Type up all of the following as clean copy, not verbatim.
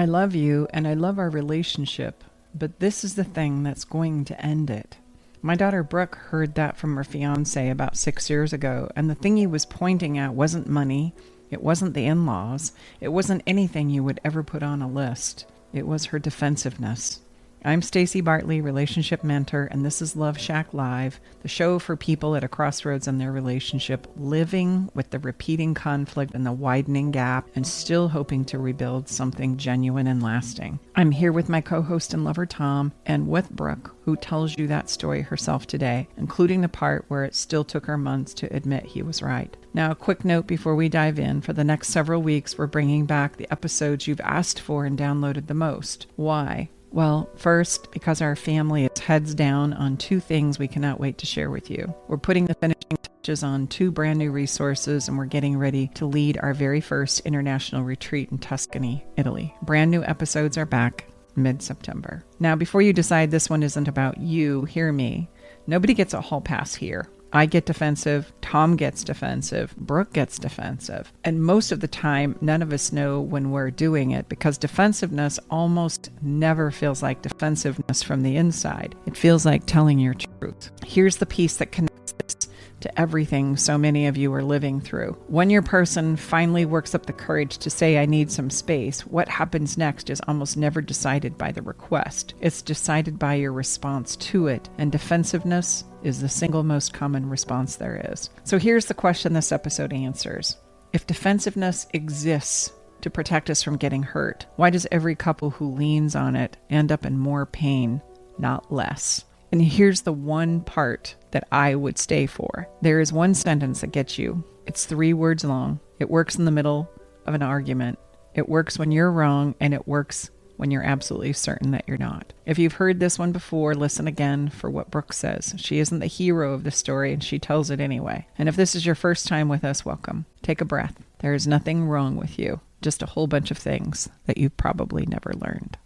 I love you and I love our relationship, but this is the thing that's going to end it. My daughter Brooke heard that from her fiance about 6 years ago, and the thing he was pointing at wasn't money, it wasn't the in-laws, it wasn't anything you would ever put on a list. It was her defensiveness. I'm Staci Bartley, relationship mentor, and this is Love Shack Live, the show for people at a crossroads in their relationship, living with the repeating conflict and the widening gap, and still hoping to rebuild something genuine and lasting. I'm here with my co-host and lover, Tom, and with Brooke, who tells you that story herself today, including the part where it still took her months to admit he was right. Now, a quick note before we dive in. For the next several weeks, we're bringing back the episodes you've asked for and downloaded the most. Why? Well, first, because our family is heads down on 2 things we cannot wait to share with you. We're putting the finishing touches on 2 brand new resources, and we're getting ready to lead our very first international retreat in Tuscany, Italy. Brand new episodes are back mid-September. Now, before you decide this one isn't about you, hear me. Nobody gets a hall pass here. I get defensive, Tom gets defensive, Brooke gets defensive. And most of the time, none of us know when we're doing it because defensiveness almost never feels like defensiveness from the inside. It feels like telling your truth. Here's the piece that connects this to everything so many of you are living through. When your person finally works up the courage to say, I need some space, what happens next is almost never decided by the request. It's decided by your response to it, and defensiveness is the single most common response there is. So here's the question this episode answers. If defensiveness exists to protect us from getting hurt, why does every couple who leans on it end up in more pain, not less? And here's the one part that I would stay for. There is one sentence that gets you. It's 3 words long. It works in the middle of an argument. It works when you're wrong, and it works when you're absolutely certain that you're not. If you've heard this one before, listen again for what Brooke says. She isn't the hero of the story, and she tells it anyway. And if this is your first time with us, welcome. Take a breath. There is nothing wrong with you. Just a whole bunch of things that you've probably never learned.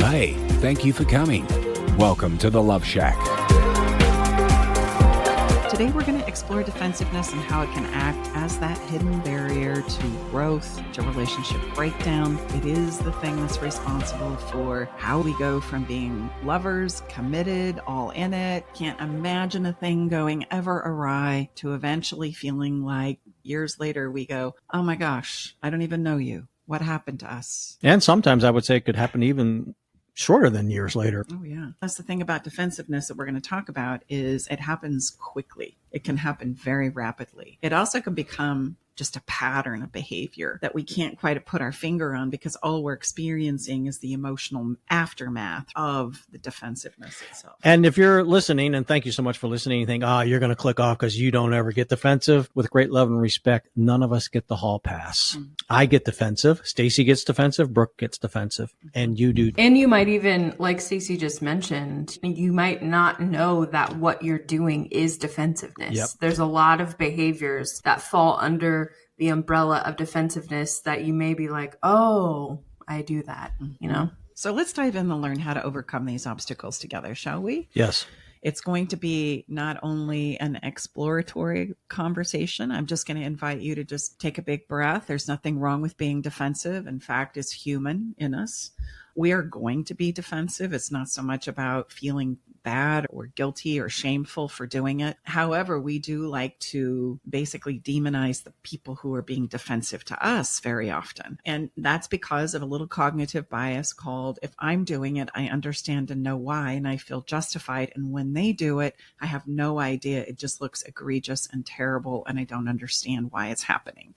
Hey, thank you for coming. Welcome to the Love Shack. Today we're going to explore defensiveness and how it can act as that hidden barrier to growth, to relationship breakdown. It is the thing that's responsible for how we go from being lovers, committed, all in it, can't imagine a thing going ever awry, to eventually feeling like years later we go, oh my gosh, I don't even know you. What happened to us? And sometimes I would say it could happen even shorter than years later. Oh, yeah. That's the thing about defensiveness that we're going to talk about is it happens quickly. It can happen very rapidly. It also can become just a pattern of behavior that we can't quite put our finger on because all we're experiencing is the emotional aftermath of the defensiveness itself. And if you're listening, and thank you so much for listening, you think, you're going to click off because you don't ever get defensive. With great love and respect, none of us get the hall pass. Mm-hmm. I get defensive. Staci gets defensive. Brooke gets defensive. And you do. And you might even, like Staci just mentioned, you might not know that what you're doing is defensiveness. Yep. There's a lot of behaviors that fall under the umbrella of defensiveness that you may be like, oh, I do that, you know? So let's dive in and learn how to overcome these obstacles together, shall we? Yes. It's going to be not only an exploratory conversation. I'm just going to invite you to just take a big breath. There's nothing wrong with being defensive. In fact, it's human in us. We are going to be defensive. It's not so much about feeling bad or guilty or shameful for doing it. However, we do like to basically demonize the people who are being defensive to us very often. And that's because of a little cognitive bias called, if I'm doing it, I understand and know why, and I feel justified. And when they do it, I have no idea. It just looks egregious and terrible, and I don't understand why it's happening.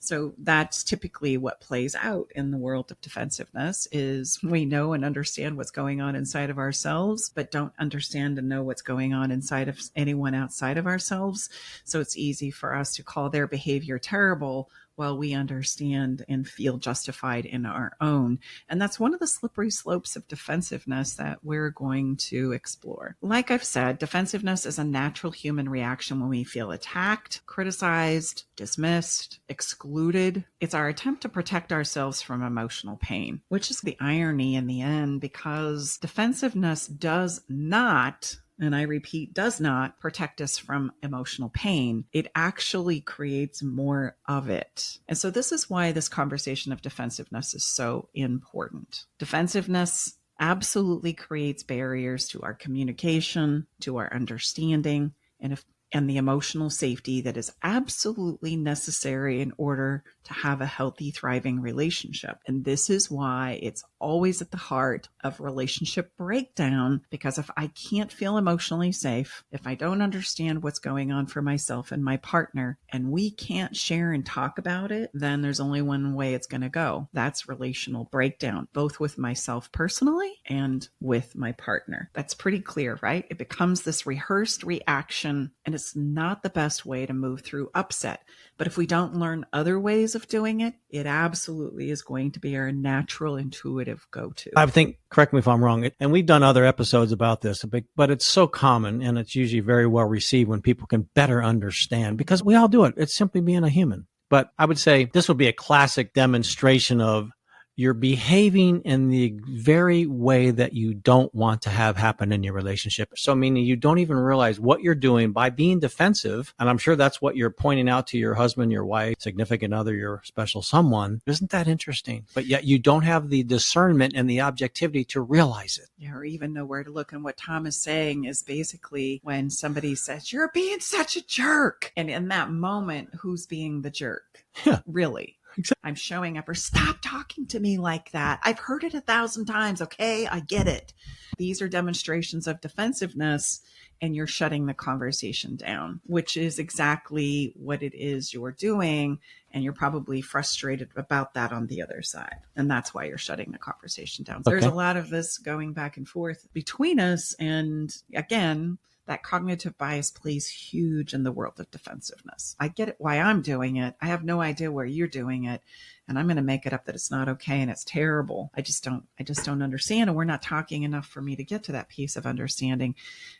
So that's typically what plays out in the world of defensiveness is we know and understand what's going on inside of ourselves, but don't understand and know what's going on inside of anyone outside of ourselves. So it's easy for us to call their behavior terrible while we understand and feel justified in our own. And that's one of the slippery slopes of defensiveness that we're going to explore. Like I've said, defensiveness is a natural human reaction when we feel attacked, criticized, dismissed, excluded. It's our attempt to protect ourselves from emotional pain, which is the irony in the end, because defensiveness does not and I repeat, does not protect us from emotional pain. It actually creates more of it. And so this is why this conversation of defensiveness is so important. Defensiveness absolutely creates barriers to our communication, to our understanding, and the emotional safety that is absolutely necessary in order to have a healthy, thriving relationship. And this is why it's always at the heart of relationship breakdown, because if I can't feel emotionally safe, if I don't understand what's going on for myself and my partner, and we can't share and talk about it, then there's only one way it's going to go. That's relational breakdown, both with myself personally and with my partner. That's pretty clear, right? It becomes this rehearsed reaction, and it's not the best way to move through upset. But if we don't learn other ways of doing it, it absolutely is going to be our natural, intuitive go-to. I think, correct me if I'm wrong, and we've done other episodes about this, but it's so common and it's usually very well received when people can better understand, because we all do it. It's simply being a human. But I would say this would be a classic demonstration of you're behaving in the very way that you don't want to have happen in your relationship. So meaning you don't even realize what you're doing by being defensive. And I'm sure that's what you're pointing out to your husband, your wife, significant other, your special someone. Isn't that interesting? But yet you don't have the discernment and the objectivity to realize it. Yeah, or even know where to look. And what Tom is saying is basically when somebody says, you're being such a jerk. And in that moment, who's being the jerk? Yeah. Really? Exactly. I'm showing up, or stop talking to me like that. I've heard it 1,000 times. Okay, I get it. These are demonstrations of defensiveness, and you're shutting the conversation down, which is exactly what it is you're doing. And you're probably frustrated about that on the other side. And that's why you're shutting the conversation down. So There's a lot of this going back and forth between us. And again, that cognitive bias plays huge in the world of defensiveness. I get it why I'm doing it. I have no idea where you're doing it. And I'm going to make it up that it's not okay and it's terrible. I just don't understand. And we're not talking enough for me to get to that piece of understanding.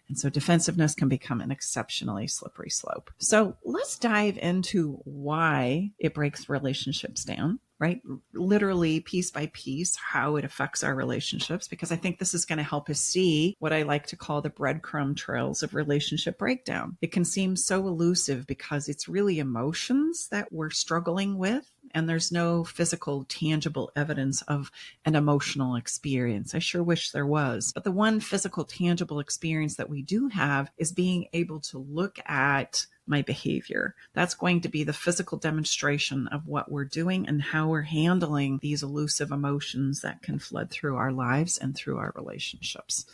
And so defensiveness can become an exceptionally slippery slope. So let's dive into why it breaks relationships down, right? Literally piece by piece, how it affects our relationships, because I think this is going to help us see what I like to call the breadcrumb trails of relationship breakdown. It can seem so elusive because it's really emotions that we're struggling with. And there's no physical, tangible evidence of an emotional experience. I sure wish there was. But the one physical, tangible experience that we do have is being able to look at my behavior. That's going to be the physical demonstration of what we're doing and how we're handling these elusive emotions that can flood through our lives and through our relationships.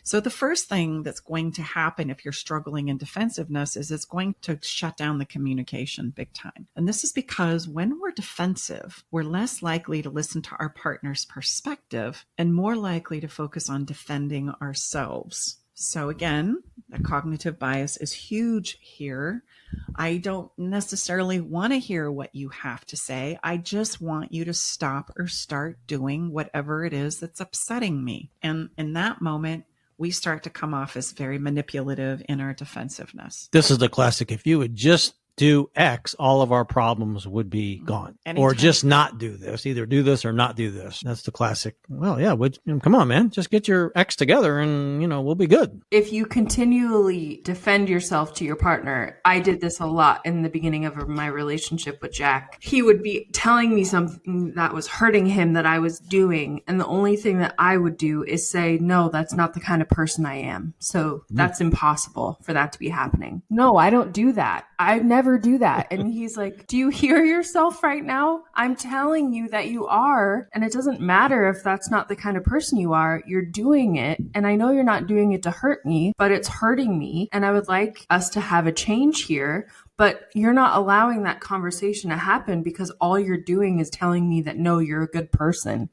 So the first thing that's going to happen if you're struggling in defensiveness is it's going to shut down the communication big time. And this is because when we're defensive, we're less likely to listen to our partner's perspective and more likely to focus on defending ourselves. So again, the cognitive bias is huge here. I don't necessarily want to hear what you have to say. I just want you to stop or start doing whatever it is that's upsetting me. And in that moment, we start to come off as very manipulative in our defensiveness. This is the classic. If you would just do X, all of our problems would be gone. Anytime. Or just not do this. Either do this or not do this. That's the classic. Well, yeah, come on, man. Just get your X together and, we'll be good. If you continually defend yourself to your partner, I did this a lot in the beginning of my relationship with Jack. He would be telling me something that was hurting him that I was doing. And the only thing that I would do is say, no, that's not the kind of person I am. So that's impossible for that to be happening. No, I don't do that. I never do that. And he's like, do you hear yourself right now? I'm telling you that you are. And it doesn't matter if that's not the kind of person you are. You're doing it. And I know you're not doing it to hurt me, but it's hurting me. And I would like us to have a change here. But you're not allowing that conversation to happen because all you're doing is telling me that, no, you're a good person.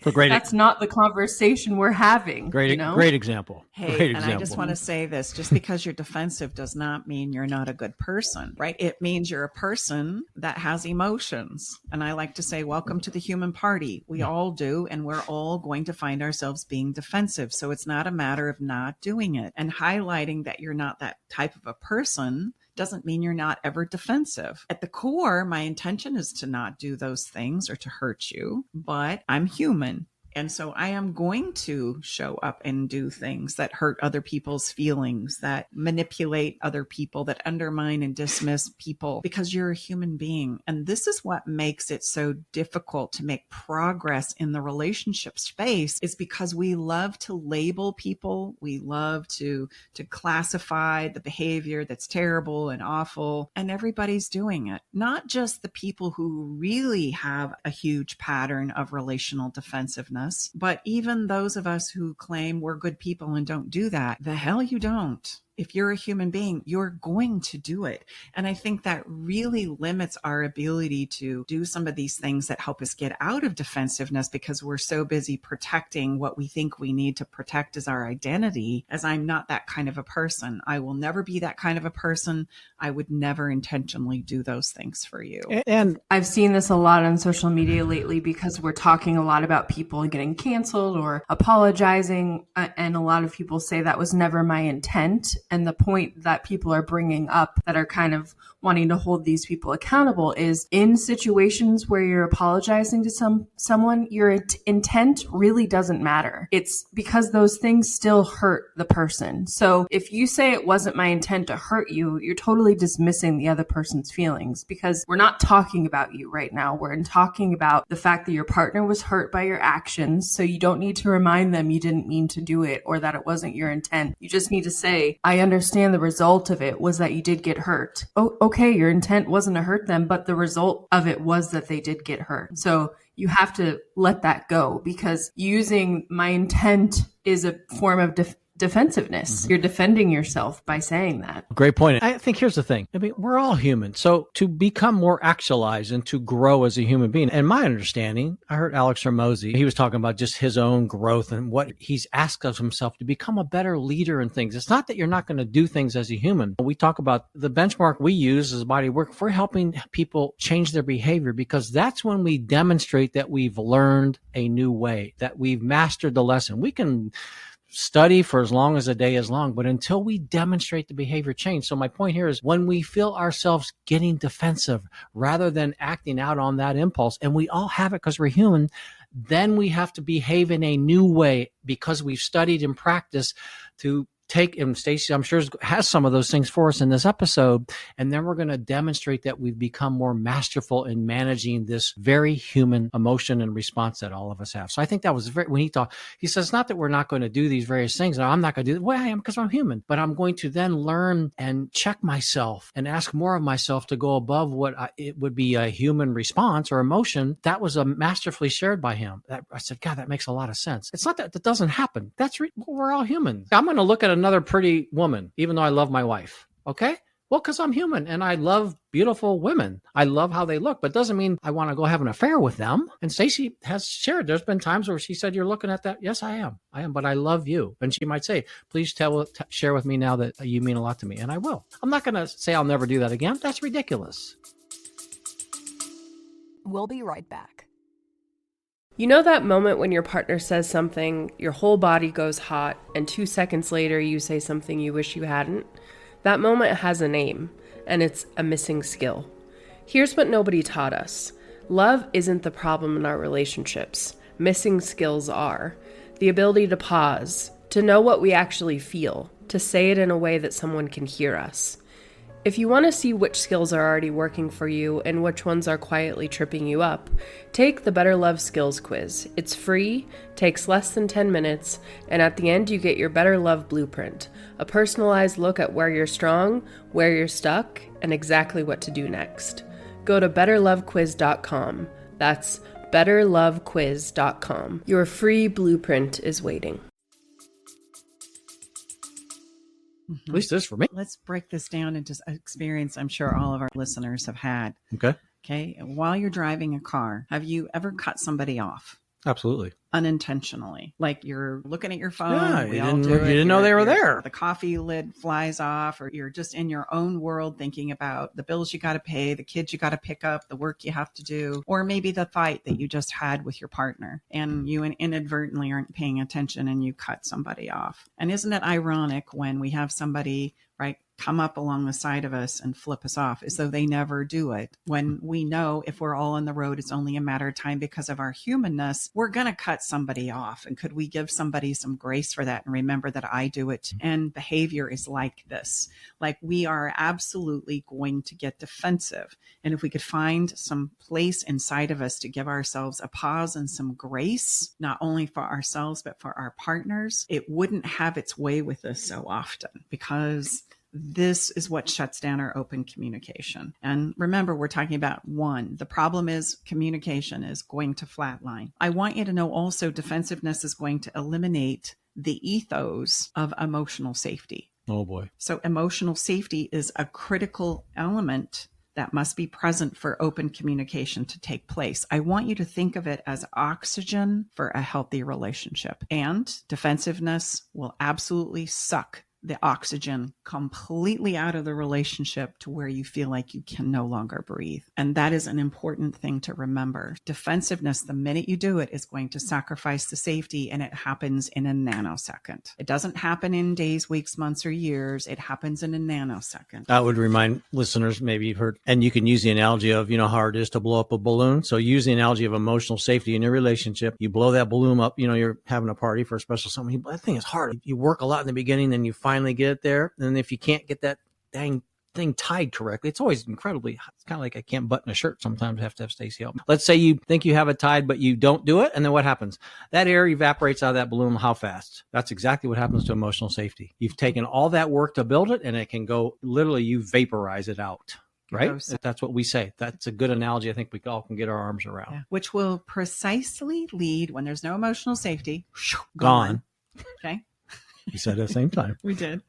That's not the conversation we're having. Great example. Hey, great and example. I just want to say this, just because you're defensive does not mean you're not a good person, right? It means you're a person that has emotions. And I like to say, welcome to the human party. We all do, and we're all going to find ourselves being defensive. So it's not a matter of not doing it. And highlighting that you're not that type of a person doesn't mean you're not ever defensive. At the core, my intention is to not do those things or to hurt you, but I'm human. And so I am going to show up and do things that hurt other people's feelings, that manipulate other people, that undermine and dismiss people, because you're a human being. And this is what makes it so difficult to make progress in the relationship space, is because we love to label people. We love to classify the behavior that's terrible and awful, and everybody's doing it. Not just the people who really have a huge pattern of relational defensiveness, but even those of us who claim we're good people and don't do that. The hell you don't. If you're a human being, you're going to do it. And I think that really limits our ability to do some of these things that help us get out of defensiveness, because we're so busy protecting what we think we need to protect as our identity. As I'm not that kind of a person. I will never be that kind of a person. I would never intentionally do those things for you. And I've seen this a lot on social media lately, because we're talking a lot about people getting canceled or apologizing. And a lot of people say that was never my intent. And the point that people are bringing up that are kind of wanting to hold these people accountable is, in situations where you're apologizing to someone, your intent really doesn't matter. It's because those things still hurt the person. So if you say it wasn't my intent to hurt you, you're totally dismissing the other person's feelings, because we're not talking about you right now. We're talking about the fact that your partner was hurt by your actions. So you don't need to remind them you didn't mean to do it or that it wasn't your intent. You just need to say, I understand the result of it was that you did get hurt. Oh, okay, your intent wasn't to hurt them, but the result of it was that they did get hurt. So you have to let that go, because using my intent is a form of defensiveness. Mm-hmm. You're defending yourself by saying that. Great point. I think here's the thing. I mean, we're all human. So to become more actualized and to grow as a human being, and my understanding, I heard Alex Hormozy, he was talking about just his own growth and what he's asked of himself to become a better leader in things. It's not that you're not going to do things as a human. We talk about the benchmark we use as body work for helping people change their behavior, because that's when we demonstrate that we've learned a new way, that we've mastered the lesson. We can study for as long as a day is long, but until we demonstrate the behavior change. So my point here is, when we feel ourselves getting defensive rather than acting out on that impulse, and we all have it because we're human, then we have to behave in a new way, because we've studied and practiced to take, and Staci, I'm sure, has some of those things for us in this episode. And then we're going to demonstrate that we've become more masterful in managing this very human emotion and response that all of us have. So I think that was when he thought, he says, not that we're not going to do these various things. No, I'm not going to do it. Well, I am, because I'm human, but I'm going to then learn and check myself and ask more of myself to go above what it would be a human response or emotion. That was masterfully shared by him. I said, God, that makes a lot of sense. It's not that doesn't happen. We're all human. I'm going to look at another pretty woman, even though I love my wife. Okay? Well, because I'm human and I love beautiful women. I love how they look, but it doesn't mean I want to go have an affair with them. And Staci has shared, there's been times where she said, you're looking at that. Yes, I am, but I love you. And she might say, please share with me now that you mean a lot to me. And I will. I'm not going to say I'll never do that again. That's ridiculous. We'll be right back. You know that moment when your partner says something, your whole body goes hot, and 2 seconds later you say something you wish you hadn't? That moment has a name, and it's a missing skill. Here's what nobody taught us. Love isn't the problem in our relationships. Missing skills are. The ability to pause, to know what we actually feel, to say it in a way that someone can hear us. If you want to see which skills are already working for you and which ones are quietly tripping you up, take the Better Love Skills Quiz. It's free, takes less than 10 minutes, and at the end you get your Better Love Blueprint, a personalized look at where you're strong, where you're stuck, and exactly what to do next. Go to betterlovequiz.com. That's betterlovequiz.com. Your free blueprint is waiting. Mm-hmm. At least this for me. Let's break this down into an experience I'm sure all of our listeners have had. Okay. While you're driving a car, have you ever cut somebody off? Absolutely. Unintentionally. Like you're looking at your phone. Yeah, we you all didn't, do it. you didn't know they were there. The coffee lid flies off, or you're just in your own world thinking about the bills you got to pay, the kids you got to pick up, the work you have to do, or maybe the fight that you just had with your partner and you inadvertently aren't paying attention and you cut somebody off. And isn't it ironic when we have somebody, right, come up along the side of us and flip us off as though they never do it. When we know if we're all on the road, it's only a matter of time because of our humanness, we're going to cut somebody off. And could we give somebody some grace for that and remember that I do it? And behavior is like this. Like we are absolutely going to get defensive. And if we could find some place inside of us to give ourselves a pause and some grace, not only for ourselves, but for our partners, it wouldn't have its way with us so often, because this is what shuts down our open communication. And remember, we're talking about one. The problem is communication is going to flatline. I want you to know also defensiveness is going to eliminate the ethos of emotional safety. Oh boy. So emotional safety is a critical element that must be present for open communication to take place. I want you to think of it as oxygen for a healthy relationship. And defensiveness will absolutely suck the oxygen completely out of the relationship to where you feel like you can no longer breathe. And that is an important thing to remember. Defensiveness, the minute you do it, is going to sacrifice the safety, and it happens in a nanosecond. It doesn't happen in days, weeks, months, or years. It happens in a nanosecond. That would remind listeners, maybe you've heard, and you can use the analogy of, how hard it is to blow up a balloon. So use the analogy of emotional safety in your relationship. You blow that balloon up, you're having a party for a special something. That thing is hard. You work a lot in the beginning, then you finally get it there. And if you can't get that dang thing tied correctly, it's always incredibly, it's kind of like I can't button a shirt. Sometimes I have to have Staci help me. Let's say you think you have it tied, but you don't do it. And then what happens? That air evaporates out of that balloon. How fast? That's exactly what happens to emotional safety. You've taken all that work to build it, and it can go, literally, you vaporize it out. Right? That's what we say. That's a good analogy. I think we all can get our arms around. Yeah. Which will precisely lead, when there's no emotional safety, gone. Okay. You said at the same time. We did.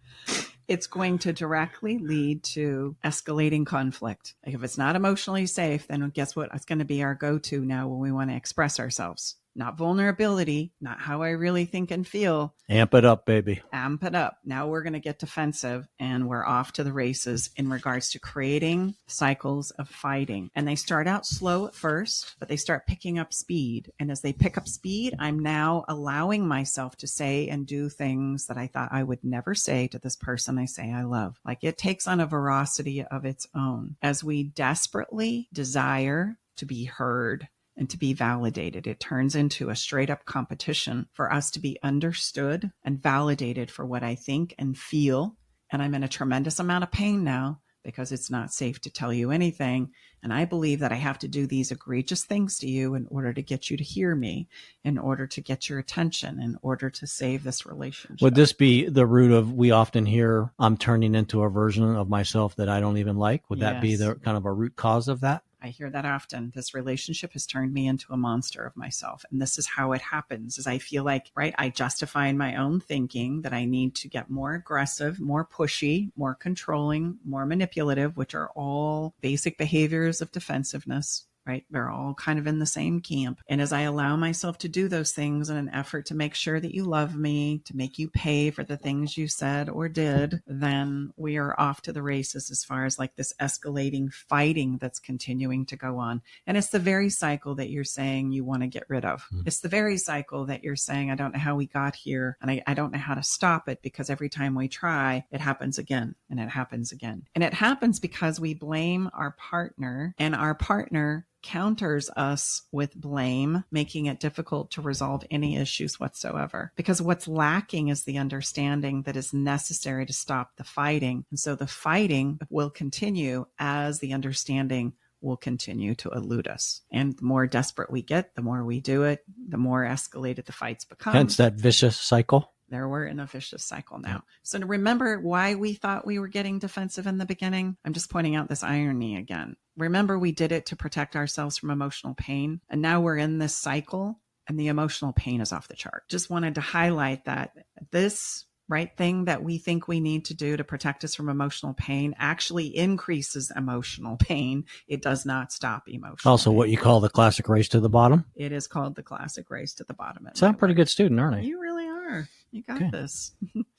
It's going to directly lead to escalating conflict. Like if it's not emotionally safe, then guess what? It's going to be our go-to now when we want to express ourselves. Not vulnerability, not how I really think and feel. Amp it up, baby. Amp it up. Now we're going to get defensive, and we're off to the races in regards to creating cycles of fighting. And they start out slow at first, but they start picking up speed. And as they pick up speed, I'm now allowing myself to say and do things that I thought I would never say to this person I say I love. Like it takes on a veracity of its own. As we desperately desire to be heard and to be validated, it turns into a straight up competition for us to be understood and validated for what I think and feel. And I'm in a tremendous amount of pain now because it's not safe to tell you anything. And I believe that I have to do these egregious things to you in order to get you to hear me, in order to get your attention, in order to save this relationship. Would this be the root of, we often hear, I'm turning into a version of myself that I don't even like? Would that be the kind of a root cause of that? I hear that often. This relationship has turned me into a monster of myself. And this is how it happens, is I feel like, right, I justify in my own thinking that I need to get more aggressive, more pushy, more controlling, more manipulative, which are all basic behaviors of defensiveness. Right? They're all kind of in the same camp. And as I allow myself to do those things in an effort to make sure that you love me, to make you pay for the things you said or did, then we are off to the races as far as like this escalating fighting that's continuing to go on. And it's the very cycle that you're saying you want to get rid of. It's the very cycle that you're saying, I don't know how we got here, and I don't know how to stop it, because every time we try, it happens again and it happens again. And it happens because we blame our partner, and our partner counters us with blame, making it difficult to resolve any issues whatsoever. Because what's lacking is the understanding that is necessary to stop the fighting. And so the fighting will continue as the understanding will continue to elude us. And the more desperate we get, the more we do it, the more escalated the fights become. Hence that vicious cycle. There we're in a vicious cycle now. So to remember why we thought we were getting defensive in the beginning, I'm just pointing out this irony again. Remember, we did it to protect ourselves from emotional pain. And now we're in this cycle and the emotional pain is off the chart. Just wanted to highlight that this right thing that we think we need to do to protect us from emotional pain actually increases emotional pain. It does not stop emotional Also, pain. what you call the classic race to the bottom. It is called the classic race to the bottom. So I'm a pretty good student, aren't I? You really are. You got this.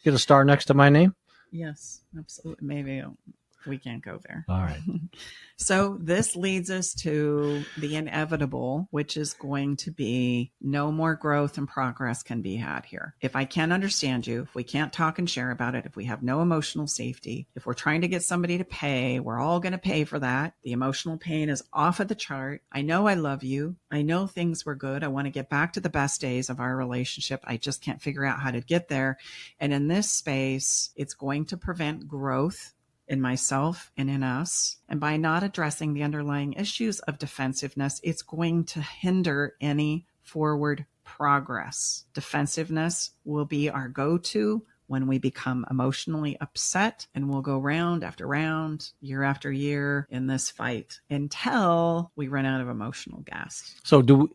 Get a star next to my name? Yes, absolutely. Maybe We can't go there. All right. So this leads us to the inevitable, which is going to be no more growth and progress can be had here. If I can't understand you, if we can't talk and share about it, if we have no emotional safety, if we're trying to get somebody to pay, we're all going to pay for that. The emotional pain is off of the chart. I know I love you. I know things were good. I want to get back to the best days of our relationship. I just can't figure out how to get there. And in this space, it's going to prevent growth in myself and in us. And by not addressing the underlying issues of defensiveness, it's going to hinder any forward progress. Defensiveness will be our go-to when we become emotionally upset, and we'll go round after round, year after year in this fight until we run out of emotional gas. So do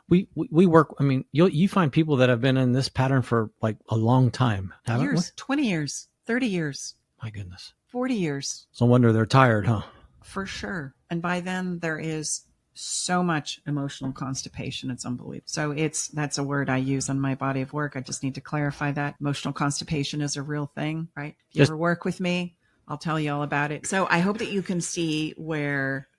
we work, I mean, you find people that have been in this pattern for like a long time, haven't Years, we? 20 years, 30 years, My goodness. 40 years. No wonder they're tired, huh? For sure. And by then there is so much emotional constipation. It's unbelievable. So that's a word I use on my body of work. I just need to clarify that. Emotional constipation is a real thing, right? If you ever work with me, I'll tell you all about it. So I hope that you can see where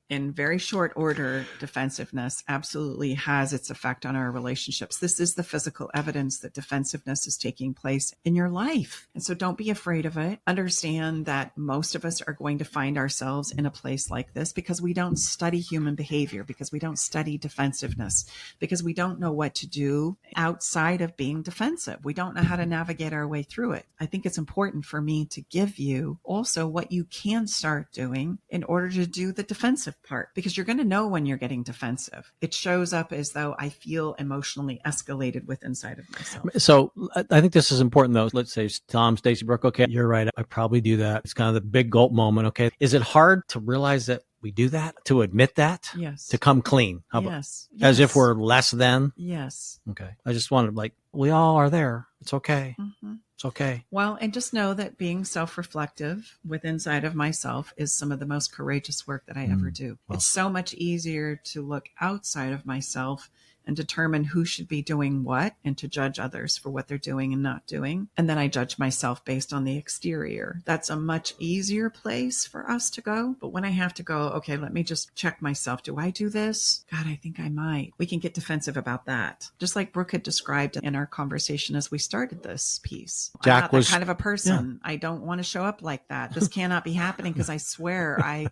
in very short order, defensiveness absolutely has its effect on our relationships. This is the physical evidence that defensiveness is taking place in your life. And so don't be afraid of it. Understand that most of us are going to find ourselves in a place like this because we don't study human behavior, because we don't study defensiveness, because we don't know what to do outside of being defensive. We don't know how to navigate our way through it. I think it's important for me to give you also what you can start doing in order to do the defensive part, because you're going to know when you're getting defensive. It shows up as though I feel emotionally escalated with inside of myself. So I think this is important though. Let's say Tom, Staci, Brooke, okay, you're right. I probably do that. It's kind of the big gulp moment. Okay. Is it hard to realize that we do that, to admit that? Yes. To come clean? How about, Yes. as if we're less than? Yes. Okay. I just wanted, like, we all are there. It's okay. Mm-hmm. It's okay. Well, and just know that being self-reflective with inside of myself is some of the most courageous work that I ever do. Well. It's so much easier to look outside of myself and determine who should be doing what and to judge others for what they're doing and not doing. And then I judge myself based on the exterior. That's a much easier place for us to go. But when I have to go, okay, let me just check myself. Do I do this? God, I think I might. We can get defensive about that. Just like Brooke had described in our conversation as we started this piece. Jack I'm not was that kind of a person. Yeah. I don't want to show up like that. This cannot be happening because I swear I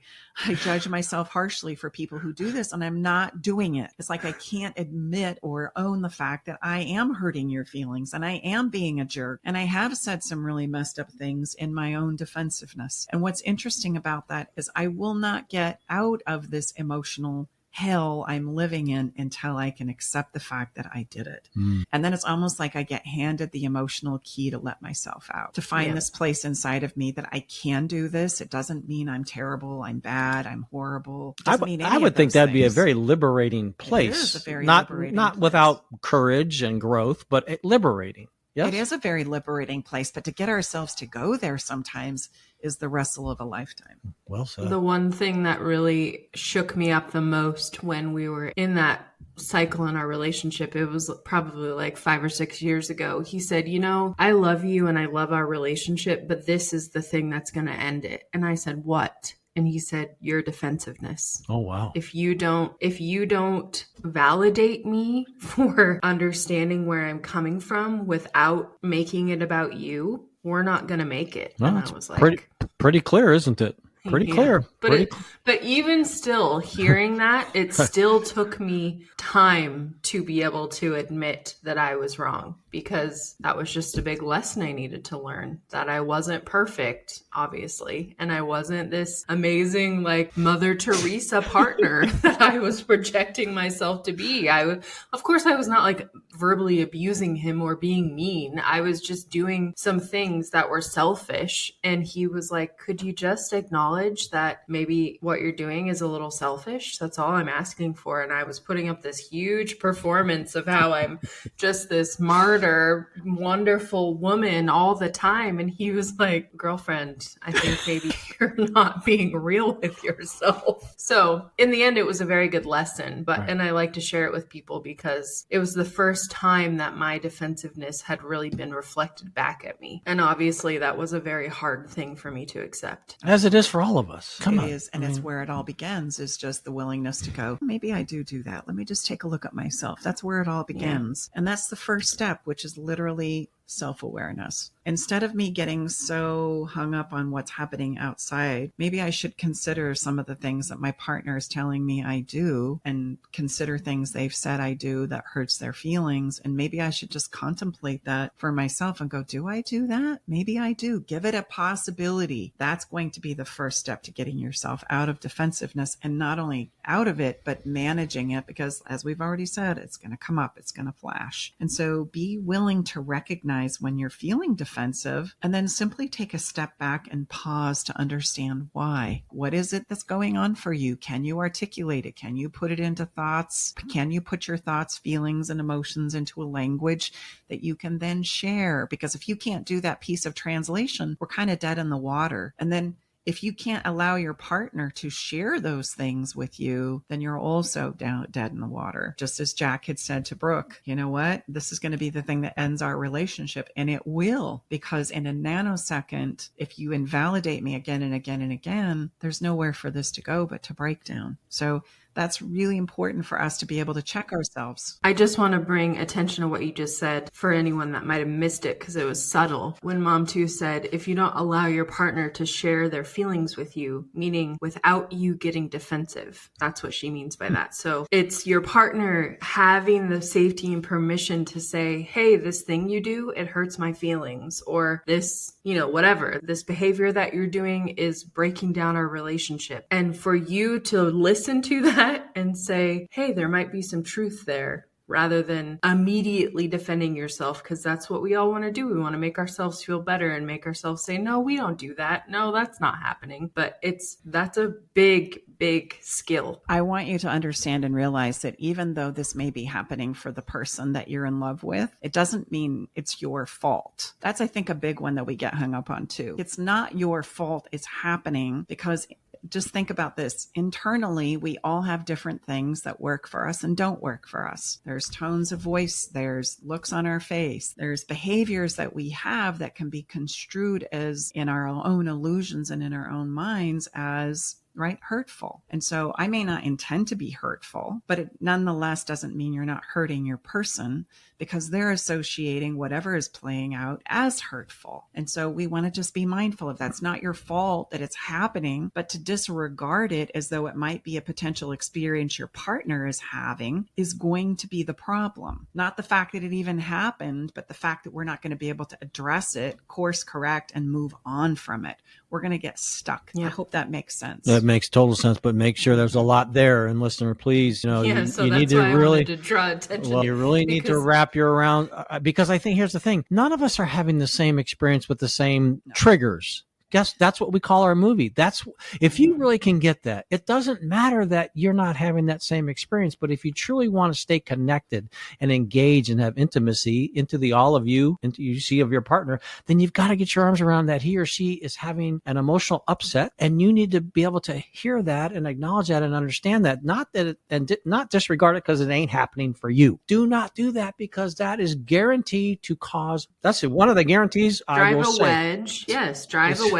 judge myself harshly for people who do this and I'm not doing it. It's like I can't admit or own the fact that I am hurting your feelings and I am being a jerk and I have said some really messed up things in my own defensiveness. And what's interesting about that is I will not get out of this emotional hell I'm living in until I can accept the fact that I did it. And then it's almost like I get handed the emotional key to let myself out, to find this place inside of me that I can do this. It doesn't mean I'm terrible, I'm bad, I'm horrible. I would think that'd be a very liberating place. It is a very not liberating not place. Without courage and growth, but liberating. Yes? It is a very liberating place, but to get ourselves to go there sometimes is the wrestle of a lifetime. Well said. The one thing that really shook me up the most when we were in that cycle in our relationship, it was probably like 5 or 6 years ago. He said, you know, I love you and I love our relationship, but this is the thing that's going to end it. And I said, what? And he said, your defensiveness. Oh, wow. If you don't validate me for understanding where I'm coming from without making it about you, we're not going to make it. No, and it's I was like, pretty clear, isn't it? Pretty clear. But even still, hearing that, it still took me time to be able to admit that I was wrong, because that was just a big lesson I needed to learn, that I wasn't perfect, obviously. And I wasn't this amazing, like, Mother Teresa partner that I was projecting myself to be. Of course, I was not like verbally abusing him or being mean. I was just doing some things that were selfish. And he was like, could you just acknowledge that maybe what you're doing is a little selfish? That's all I'm asking for. And I was putting up this huge performance of how I'm just this martyr, wonderful woman all the time. And he was like, girlfriend, I think maybe you're not being real with yourself. So in the end, it was a very good lesson, and I like to share it with people because it was the first time that my defensiveness had really been reflected back at me. And obviously that was a very hard thing for me to accept. As it is for all of us. Come on. It is, and it's where it all begins, is just the willingness to go, maybe I do that. Let me just take a look at myself. That's where it all begins. And that's the first step, which is literally self-awareness. Instead of me getting so hung up on what's happening outside, maybe I should consider some of the things that my partner is telling me I do, and consider things they've said I do that hurts their feelings. And maybe I should just contemplate that for myself and go, do I do that? Maybe I do. Give it a possibility. That's going to be the first step to getting yourself out of defensiveness, and not only out of it, but managing it, because as we've already said, it's going to come up, it's going to flash. And so be willing to recognize when you're feeling defensive, and then simply take a step back and pause to understand why. What is it that's going on for you? Can you articulate it? Can you put it into thoughts? Can you put your thoughts, feelings, and emotions into a language that you can then share? Because if you can't do that piece of translation, we're kind of dead in the water. And then if you can't allow your partner to share those things with you, then you're also dead in the water. Just as Jack had said to Brooke, you know what? This is going to be the thing that ends our relationship. And it will, because in a nanosecond, if you invalidate me again and again and again, there's nowhere for this to go but to breakdown. So that's really important for us to be able to check ourselves. I just want to bring attention to what you just said for anyone that might have missed it, because it was subtle. When Mom 2 said, if you don't allow your partner to share their feelings with you, meaning without you getting defensive, that's what she means by that. So it's your partner having the safety and permission to say, hey, this thing you do, it hurts my feelings, or this, whatever, this behavior that you're doing is breaking down our relationship. And for you to listen to that and say, hey, there might be some truth there, rather than immediately defending yourself, because that's what we all want to do. We want to make ourselves feel better and make ourselves say, no, we don't do that. No, that's not happening. But that's a big, big skill. I want you to understand and realize that even though this may be happening for the person that you're in love with, it doesn't mean it's your fault. That's, I think, a big one that we get hung up on too. It's not your fault. It's happening because just think about this. Internally, we all have different things that work for us and don't work for us. There's tones of voice, there's looks on our face, there's behaviors that we have that can be construed as, in our own illusions and in our own minds, as hurtful. And so I may not intend to be hurtful, but it nonetheless doesn't mean you're not hurting your person, because they're associating whatever is playing out as hurtful. And so we want to just be mindful of that's not your fault that it's happening, but to disregard it as though it might be a potential experience your partner is having is going to be the problem. Not the fact that it even happened, but the fact that we're not going to be able to address it, course correct, and move on from it. We're going to get stuck. Yeah. I hope that makes sense. That makes total sense, but make sure there's a lot there. And listener, please, you need to really draw attention. Well, you really need to wrap your around, because I think here's the thing. None of us are having the same experience with the same triggers. Guess that's what we call our movie. That's if you really can get that. It doesn't matter that you're not having that same experience, but if you truly want to stay connected and engage and have intimacy into the all of you, into you see of your partner, then you've got to get your arms around that he or she is having an emotional upset, and you need to be able to hear that and acknowledge that and understand that. Not that not disregard it because it ain't happening for you. Do not do that, because that is guaranteed to cause. That's one of the guarantees. I will say. Wedge. Yes, drive a wedge.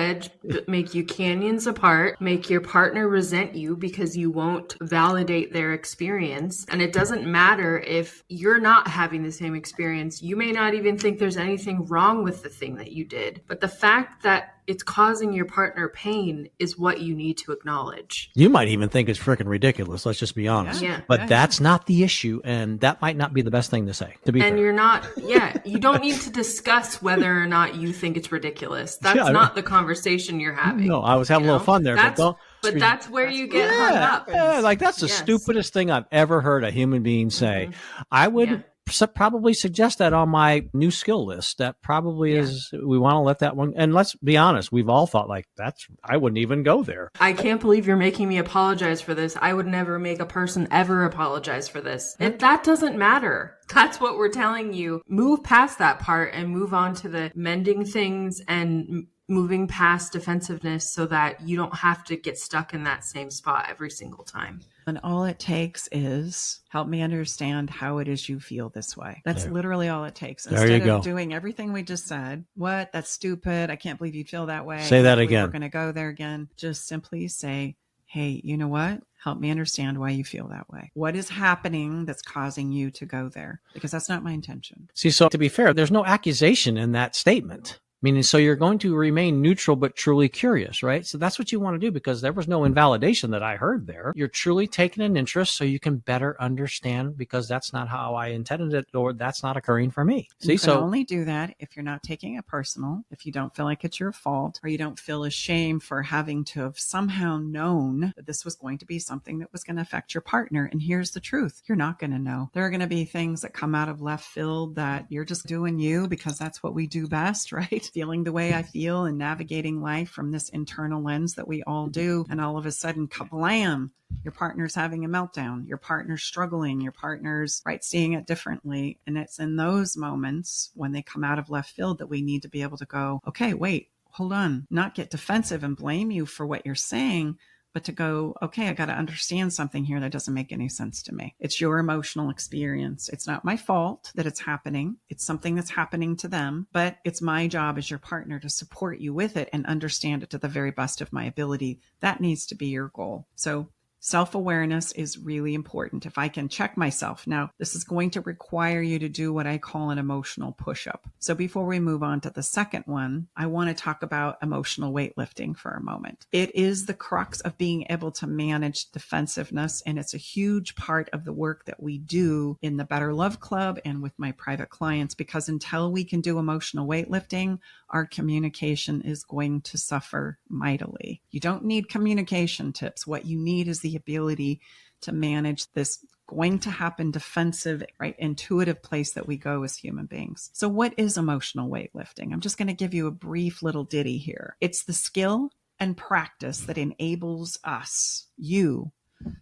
Make you canyons apart, make your partner resent you because you won't validate their experience. And it doesn't matter if you're not having the same experience. You may not even think there's anything wrong with the thing that you did. But the fact that it's causing your partner pain is what you need to acknowledge. You might even think it's freaking ridiculous. Let's just be honest. Yeah. But that's not the issue. And that might not be the best thing to say, to be fair. You're not, you don't need to discuss whether or not you think it's ridiculous. That's not the conversation you're having. No, I was having a little fun there. But that's where you get hung up. Yeah, that's the stupidest thing I've ever heard a human being say. Mm-hmm. I would probably suggest that on my new skill list. That probably is, we want to let that one. And let's be honest, we've all thought I wouldn't even go there. I can't believe you're making me apologize for this. I would never make a person ever apologize for this. That doesn't matter. That's what we're telling you. Move past that part and move on to the mending things and moving past defensiveness so that you don't have to get stuck in that same spot every single time. And all it takes is help me understand how it is you feel this way. That's literally all it takes. There you Instead of go. doing everything we just said, what? That's stupid. I can't believe you feel that way. Say that We're again. going to go there again. Just simply say, hey, you know what? Help me understand why you feel that way. What is happening that's causing you to go there? Because that's not my intention. See, so to be fair, there's no accusation in that statement. Meaning, so you're going to remain neutral, but truly curious, right? So that's what you want to do, because there was no invalidation that I heard there. You're truly taking an interest so you can better understand, because that's not how I intended it, or that's not occurring for me. See, You can only do that if you're not taking it personal, if you don't feel like it's your fault, or you don't feel ashamed for having to have somehow known that this was going to be something that was going to affect your partner. And here's the truth. You're not going to know. There are going to be things that come out of left field that you're just doing you because that's what we do best, right? Feeling the way I feel and navigating life from this internal lens that we all do. And all of a sudden, kablam, your partner's having a meltdown, your partner's struggling, your partner's seeing it differently. And it's in those moments when they come out of left field that we need to be able to go, okay, wait, hold on, not get defensive and blame you for what you're saying, but to go, okay, I got to understand something here that doesn't make any sense to me. It's your emotional experience. It's not my fault that it's happening. It's something that's happening to them, but it's my job as your partner to support you with it and understand it to the very best of my ability. That needs to be your goal. So self-awareness is really important. If I can check myself. Now, this is going to require you to do what I call an emotional push-up. So before we move on to the second one, I want to talk about emotional weightlifting for a moment. It is the crux of being able to manage defensiveness, and it's a huge part of the work that we do in the Better Love Club and with my private clients, because until we can do emotional weightlifting, our communication is going to suffer mightily. You don't need communication tips. What you need is the ability to manage this going to happen defensive, intuitive place that we go as human beings. So what is emotional weightlifting? I'm just going to give you a brief little ditty here. It's the skill and practice that enables you,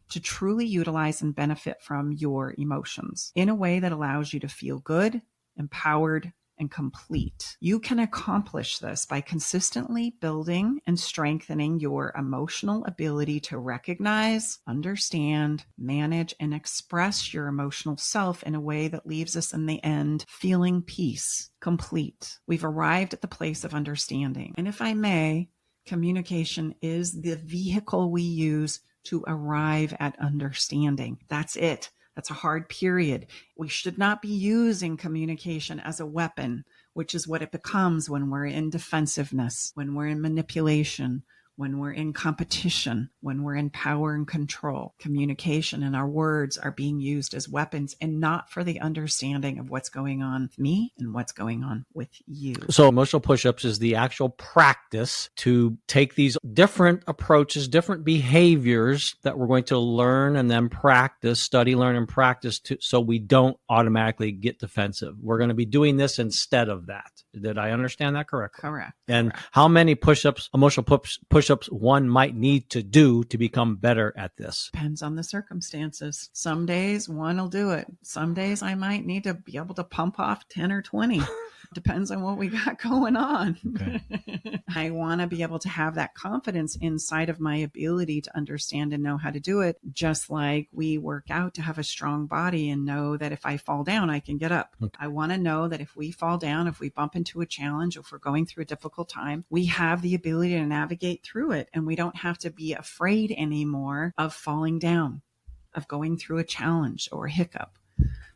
to truly utilize and benefit from your emotions in a way that allows you to feel good, empowered, and complete. You can accomplish this by consistently building and strengthening your emotional ability to recognize, understand, manage, and express your emotional self in a way that leaves us in the end feeling peace, complete. We've arrived at the place of understanding. And if I may, communication is the vehicle we use to arrive at understanding. That's it. That's a hard period. We should not be using communication as a weapon, which is what it becomes when we're in defensiveness, when we're in manipulation, when we're in competition, when we're in power and control. Communication and our words are being used as weapons and not for the understanding of what's going on with me and what's going on with you. So emotional push-ups is the actual practice to take these different approaches, different behaviors that we're going to learn and then practice, study, learn, and practice so we don't automatically get defensive. We're going to be doing this instead of that. Did I understand that correctly? Correct. And how many push-ups, emotional push-ups one might need to do to become better at this? Depends on the circumstances. Some days one will do it. Some days I might need to be able to pump off 10 or 20. Depends on what we got going on. Okay. I want to be able to have that confidence inside of my ability to understand and know how to do it, just like we work out to have a strong body and know that if I fall down, I can get up. Okay. I want to know that if we fall down, if we bump into a challenge, if we're going through a difficult time, we have the ability to navigate through it, and we don't have to be afraid anymore of falling down, of going through a challenge or a hiccup.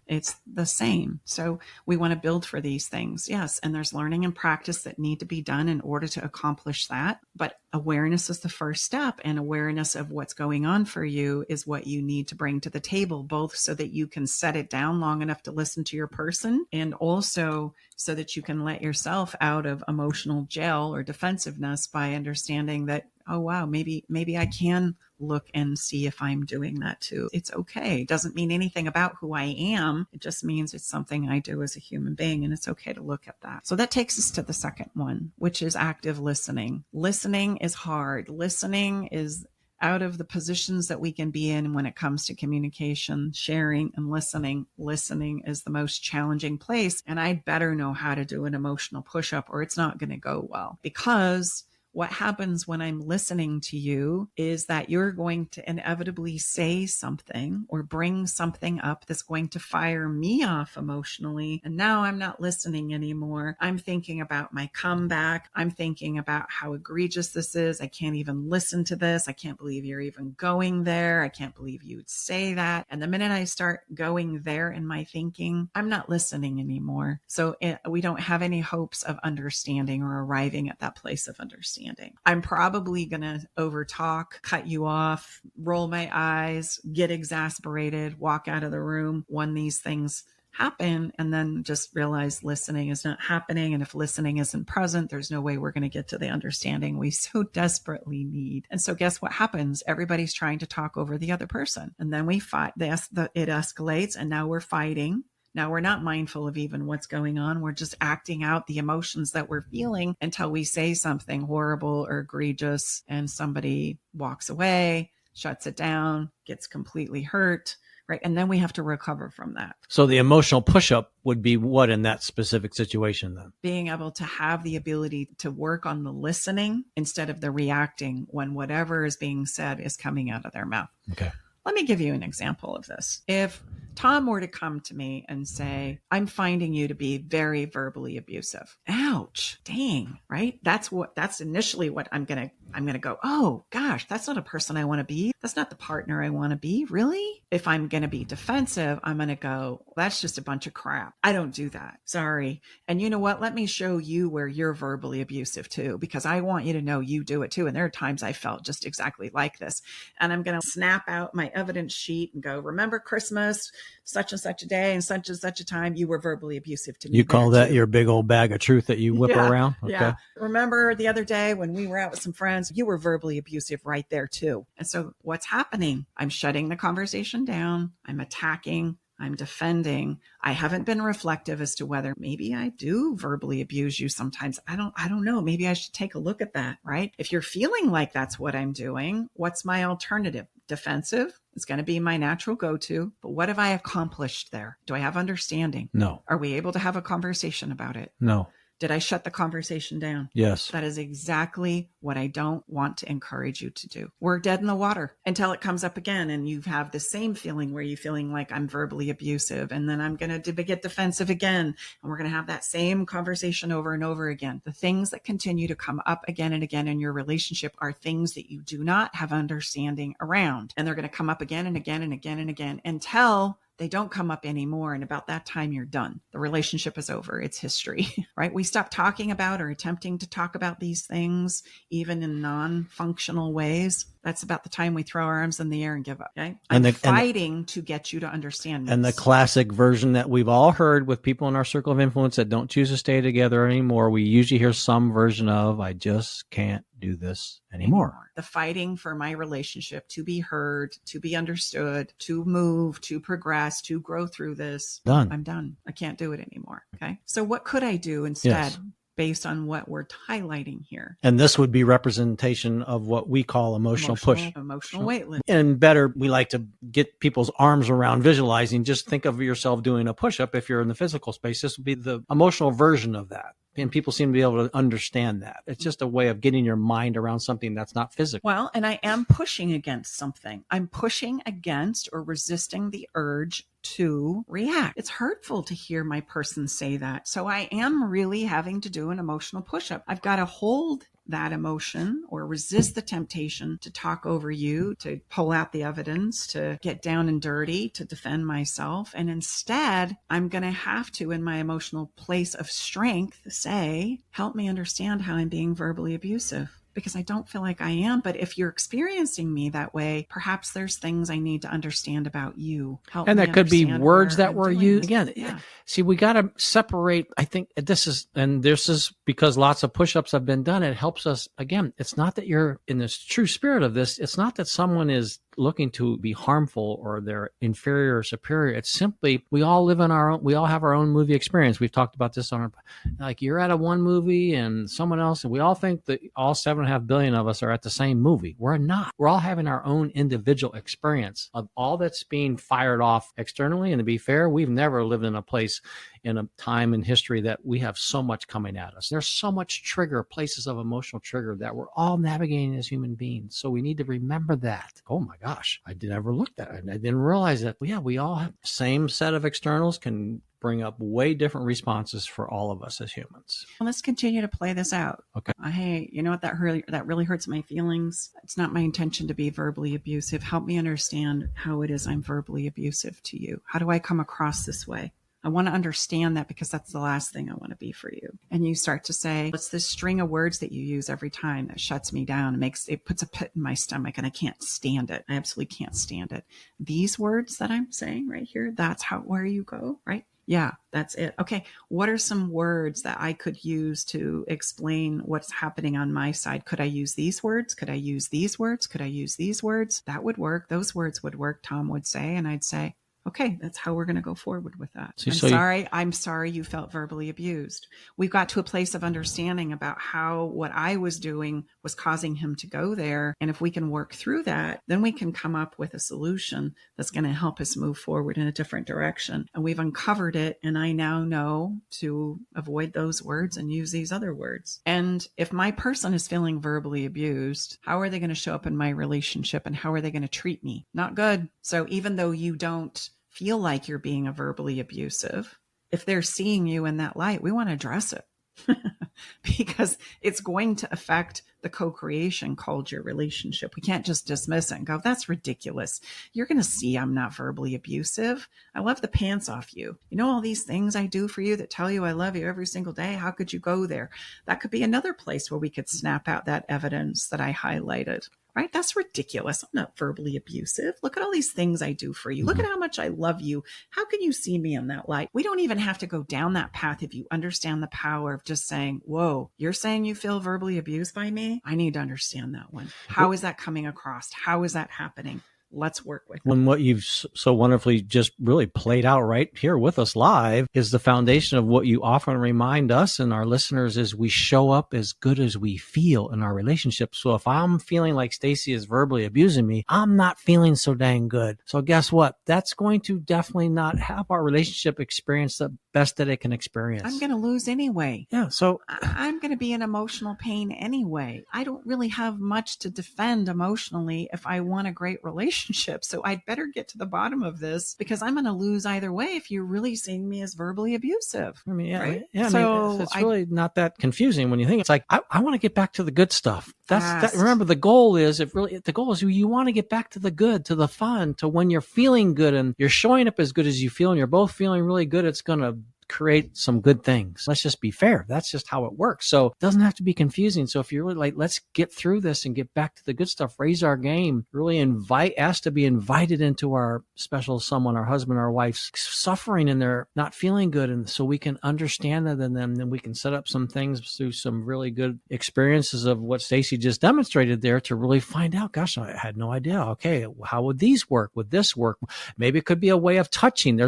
It's the same. So we want to build for these things. Yes. And there's learning and practice that need to be done in order to accomplish that. But awareness is the first step, and awareness of what's going on for you is what you need to bring to the table, both so that you can set it down long enough to listen to your person, and also so that you can let yourself out of emotional jail or defensiveness by understanding that, oh, wow, maybe I can look and see if I'm doing that too. It's okay. It doesn't mean anything about who I am. It just means it's something I do as a human being, and it's okay to look at that. So that takes us to the second one, which is active listening. Listening is hard. Listening is out of the positions that we can be in when it comes to communication, sharing, and listening. Listening is the most challenging place. And I'd better know how to do an emotional push-up or it's not going to go well. Because what happens when I'm listening to you is that you're going to inevitably say something or bring something up that's going to fire me off emotionally. And now I'm not listening anymore. I'm thinking about my comeback. I'm thinking about how egregious this is. I can't even listen to this. I can't believe you're even going there. I can't believe you would say that. And the minute I start going there in my thinking, I'm not listening anymore. So we don't have any hopes of understanding or arriving at that place of understanding. I'm probably going to overtalk, cut you off, roll my eyes, get exasperated, walk out of the room when these things happen, and then just realize listening is not happening. And if listening isn't present, there's no way we're going to get to the understanding we so desperately need. And so guess what happens? Everybody's trying to talk over the other person. And then we fight. It escalates, and now we're fighting. Now we're not mindful of even what's going on. We're just acting out the emotions that we're feeling until we say something horrible or egregious and somebody walks away, shuts it down, gets completely hurt, right? And then we have to recover from that. So the emotional push-up would be what in that specific situation then? Being able to have the ability to work on the listening instead of the reacting when whatever is being said is coming out of their mouth. Okay. Let me give you an example of this. If Tom were to come to me and say, I'm finding you to be very verbally abusive. Ouch, dang, right? That's initially what I'm going to go, oh gosh, that's not a person I want to be. That's not the partner I want to be. Really? If I'm going to be defensive, I'm going to go, that's just a bunch of crap. I don't do that. Sorry. And you know what? Let me show you where you're verbally abusive too, because I want you to know you do it too. And there are times I felt just exactly like this. And I'm going to snap out my evidence sheet and go, remember Christmas, such and such a day and such a time, you were verbally abusive to me. You call that your big old bag of truth that you whip around? Okay. Yeah. Remember the other day when we were out with some friends, you were verbally abusive right there too. And so what's happening? I'm shutting the conversation down. I'm attacking. I'm defending. I haven't been reflective as to whether maybe I do verbally abuse you sometimes. I don't know. Maybe I should take a look at that, right? If you're feeling like that's what I'm doing, what's my alternative? Defensive? It's going to be my natural go-to. But what have I accomplished there? Do I have understanding? No. Are we able to have a conversation about it? No. Did I shut the conversation down? Yes. That is exactly what I don't want to encourage you to do. We're dead in the water until it comes up again and you have the same feeling where you're feeling like I'm verbally abusive and then I'm going to get defensive again and we're going to have that same conversation over and over again. The things that continue to come up again and again in your relationship are things that you do not have understanding around. And they're going to come up again and again and again and again until they don't come up anymore. And about that time, you're done. The relationship is over. It's history, right? We stop talking about or attempting to talk about these things, even in non-functional ways. That's about the time we throw our arms in the air and give up. Okay. I'm fighting to get you to understand this. And the classic version that we've all heard with people in our circle of influence that don't choose to stay together anymore, we usually hear some version of, I just can't do this anymore. The fighting for my relationship to be heard, to be understood, to move, to progress, to grow through this. Done. I'm done. I can't do it anymore. Okay. So what could I do instead? Yes. Based on what we're highlighting here. And this would be representation of what we call emotional push. Emotional weightlifting. And better, we like to get people's arms around visualizing. Just think of yourself doing a push-up. If you're in the physical space, this would be the emotional version of that. And people seem to be able to understand that. It's just a way of getting your mind around something that's not physical. Well, and I am pushing against something. I'm pushing against or resisting the urge to react. It's hurtful to hear my person say that. So I am really having to do an emotional push-up. I've got to hold that emotion or resist the temptation to talk over you, to pull out the evidence, to get down and dirty, to defend myself. And instead, I'm going to have to, in my emotional place of strength, say, help me understand how I'm being verbally abusive. Because I don't feel like I am. But if you're experiencing me that way, perhaps there's things I need to understand about you. And that could be words that were used. Again, see, we got to separate. I think this is because lots of push-ups have been done. It helps us. Again, it's not that you're in this true spirit of this. It's not that someone is looking to be harmful or they're inferior or superior. It's simply, we all have our own movie experience. We've talked about this on our, like, you're at a one movie and someone else, and we all think that all 7.5 billion of us are at the same movie. We're not. We're all having our own individual experience of all that's being fired off externally. And to be fair, we've never lived in a place in a time in history that we have so much coming at us. There's so much places of emotional trigger that we're all navigating as human beings. So we need to remember that. Oh my gosh, I never looked at it. I didn't realize that. Yeah, we all have the same set of externals can bring up way different responses for all of us as humans. Well, let's continue to play this out. Okay. Hey, you know what? That really hurts my feelings. It's not my intention to be verbally abusive. Help me understand how it is I'm verbally abusive to you. How do I come across this way? I want to understand that, because that's the last thing I want to be for you. And you start to say, it's this string of words that you use every time that shuts me down. It puts a pit in my stomach, and I can't stand it. I absolutely can't stand it. These words that I'm saying right here, that's where you go, right? Yeah, that's it. Okay. What are some words that I could use to explain what's happening on my side? Could I use these words? Could I use these words? Could I use these words? That would work. Those words would work, Tom would say. And I'd say, okay, that's how we're going to go forward with that. I'm sorry you felt verbally abused. We got to a place of understanding about how what I was doing was causing him to go there. And if we can work through that, then we can come up with a solution that's going to help us move forward in a different direction. And we've uncovered it. And I now know to avoid those words and use these other words. And if my person is feeling verbally abused, how are they going to show up in my relationship, and how are they going to treat me? Not good. So even though you don't feel like you're being a verbally abusive, if they're seeing you in that light, we want to address it because it's going to affect the co-creation called your relationship. We can't just dismiss it and go, that's ridiculous. You're going to see I'm not verbally abusive. I love the pants off you. You know, all these things I do for you that tell you I love you every single day. How could you go there? That could be another place where we could snap out that evidence that I highlighted. Right? That's ridiculous. I'm not verbally abusive. Look at all these things I do for you. Look at how much I love you. How can you see me in that light? We don't even have to go down that path if you understand the power of just saying, whoa, you're saying you feel verbally abused by me? I need to understand that one. How is that coming across? How is that happening? Let's work with it. When what you've so wonderfully just really played out right here with us live is the foundation of what you often remind us and our listeners is we show up as good as we feel in our relationship. So if I'm feeling like Staci is verbally abusing me, I'm not feeling so dang good. So guess what? That's going to definitely not help our relationship experience the best that it can experience. I'm going to lose anyway. Yeah. So I'm going to be in emotional pain anyway. I don't really have much to defend emotionally if I want a great relationship. So I'd better get to the bottom of this because I'm going to lose either way if you're really seeing me as verbally abusive. I mean, yeah, right? yeah. So I mean, it's really not that confusing when you think it's like, I want to get back to the good stuff. Remember, the goal is you want to get back to the good, to the fun, to when you're feeling good and you're showing up as good as you feel and you're both feeling really good. It's going to create some good things. Let's just be fair. That's just how it works. So it doesn't have to be confusing. So if you're really like, let's get through this and get back to the good stuff, raise our game, really ask to be invited into our special someone, our husband, our wife's suffering and they're not feeling good. And so we can understand that and then we can set up some things through some really good experiences of what Staci just demonstrated there to really find out, gosh, I had no idea. Okay, how would these work? Would this work? Maybe it could be a way of touching.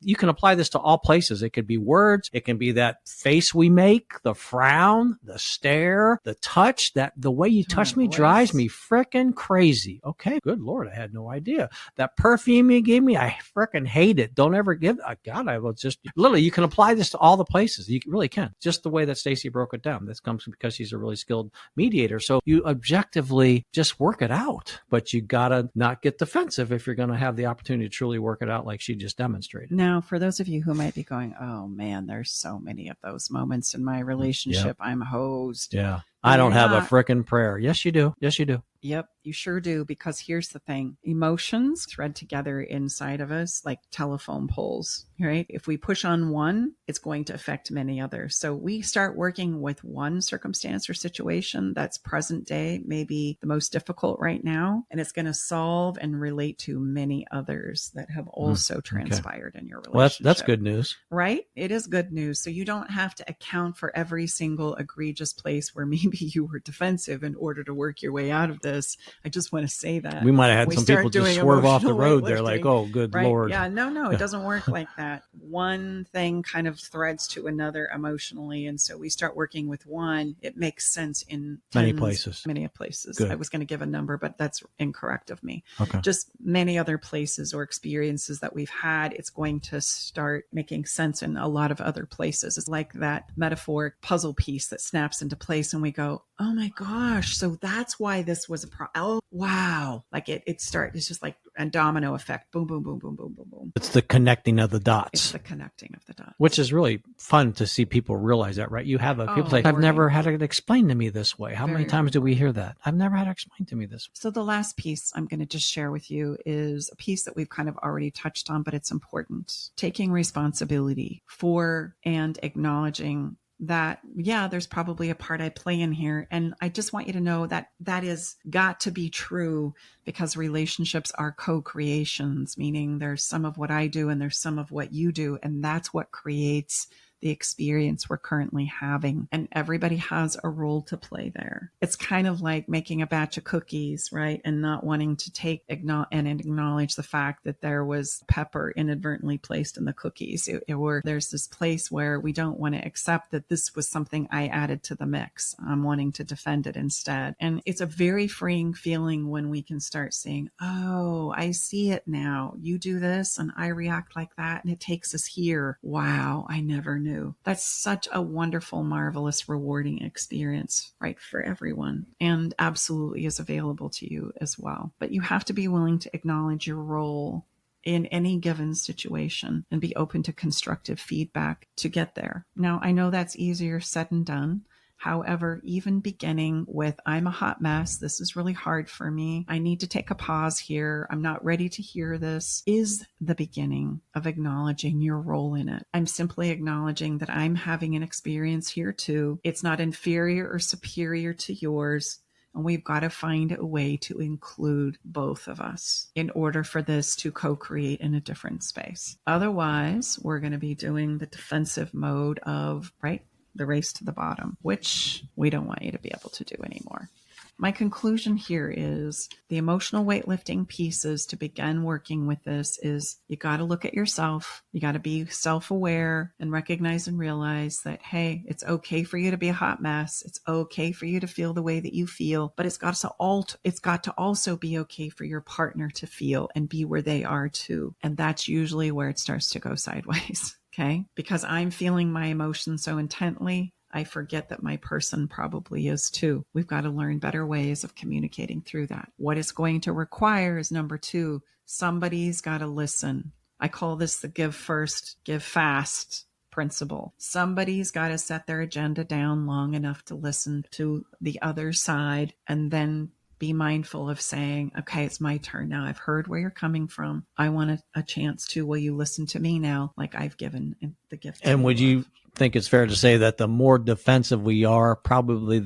You can apply this to all places. It could be words. It can be that face we make, the frown, the stare, the touch, that the way you touch me drives me frickin' crazy. Okay, good Lord. I had no idea. That perfume you gave me, I frickin' hate it. Don't ever give, God, I will just, literally, you can apply this to all the places. You really can. Just the way that Staci broke it down. This comes because she's a really skilled mediator. So you objectively just work it out, but you gotta not get defensive if you're going to have the opportunity to truly work it out like she just demonstrated. Now, for those of you who might be going, oh man, there's so many of those moments in my relationship. Yep. I'm hosed. Yeah. I don't have a frickin' prayer. Yes, you do. Yes, you do. Yep, you sure do. Because here's the thing. Emotions thread together inside of us like telephone poles, right? If we push on one, it's going to affect many others. So we start working with one circumstance or situation that's present day, maybe the most difficult right now, and it's going to solve and relate to many others that have also transpired in your relationship. Well, that's good news. Right? It is good news. So you don't have to account for every single egregious place where maybe maybe you were defensive in order to work your way out of this. I just want to say that. We might have had We some start people just doing swerve off the emotional road. They're like, weightlifting, oh, good right? Lord. Yeah, no, it doesn't work like that. One thing kind of threads to another emotionally. And so we start working with one. It makes sense in Many tens, places. Many places. Good. I was going to give a number, but that's incorrect of me. Okay. Just many other places or experiences that we've had, it's going to start making sense in a lot of other places. It's like that metaphoric puzzle piece that snaps into place and we go, oh my gosh, so that's why this was a problem. Oh, wow. Like it's just like a domino effect. Boom, boom, boom, boom, boom, boom, boom. It's the connecting of the It's dots, the connecting of the dots. which is really fun to see people realize that, right? You have people say, I've right. never had it explained to me this way. How many Very times do we hear that? I've never had it explained to me this way. So the last piece I'm going to just share with you is a piece that we've kind of already touched on, but it's important. Taking responsibility for and acknowledging that, yeah, there's probably a part I play in here. And I just want you to know that that is got to be true because relationships are co-creations, meaning there's some of what I do and there's some of what you do. And that's what creates the experience we're currently having. And everybody has a role to play there. It's kind of like making a batch of cookies, right? And not wanting to take and acknowledge the fact that there was pepper inadvertently placed in the cookies. Or there's this place where we don't want to accept that this was something I added to the mix. I'm wanting to defend it instead. And it's a very freeing feeling when we can start saying, oh, I see it now. You do this and I react like that. And it takes us here. Wow, I never knew. That's such a wonderful, marvelous, rewarding experience, right, for everyone, and absolutely is available to you as well. But you have to be willing to acknowledge your role in any given situation and be open to constructive feedback to get there. Now, I know that's easier said than done. However, even beginning with, I'm a hot mess, this is really hard for me, I need to take a pause here, I'm not ready to hear this, is the beginning of acknowledging your role in it. I'm simply acknowledging that I'm having an experience here too. It's not inferior or superior to yours. And we've got to find a way to include both of us in order for this to co-create in a different space. Otherwise, we're going to be doing the defensive mode of, right, the race to the bottom, which we don't want you to be able to do anymore. My conclusion here is the emotional weightlifting pieces to begin working with this is you got to look at yourself. You got to be self-aware and recognize and realize that, hey, it's okay for you to be a hot mess. It's okay for you to feel the way that you feel, but it's got to also be okay for your partner to feel and be where they are too. And that's usually where it starts to go sideways. Okay. Because I'm feeling my emotions so intently, I forget that my person probably is too. We've got to learn better ways of communicating through that. What it's going to require is number 2, somebody's got to listen. I call this the give first, give fast principle. Somebody's got to set their agenda down long enough to listen to the other side and then be mindful of saying, okay, it's my turn now. I've heard where you're coming from. I want a chance to, will you listen to me now? Like I've given the gift. And would you think it's fair to say that the more defensive we are, probably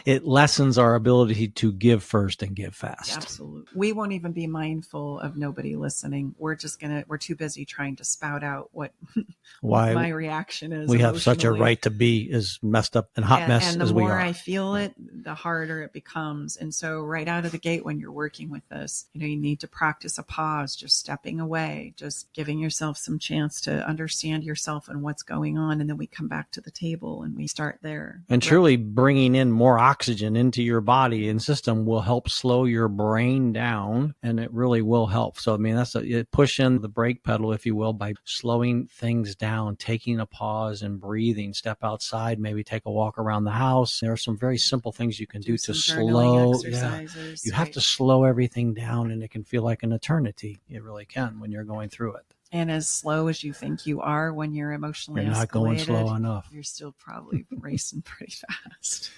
it lessens our ability to give first and give fast? Absolutely. We won't even be mindful of nobody listening. We're too busy trying to spout out what my reaction is. We have such a right to be as messed up and hot mess as we are. And the more I feel it, the harder it becomes. And so right out of the gate, when you're working with this, you need to practice a pause, just stepping away, just giving yourself some chance to understand yourself and what's going on. And then we come back to the table and we start there. And truly bringing in more oxygen into your body and system will help slow your brain down, and it really will help. So, I mean, push in the brake pedal, if you will, by slowing things down, taking a pause and breathing, step outside, maybe take a walk around the house. There are some very simple things you can do to slow. You have to slow everything down, and it can feel like an eternity. It really can when you're going through it. And as slow as you think you are when you're emotionally you're not going slow enough. You're still probably racing pretty fast.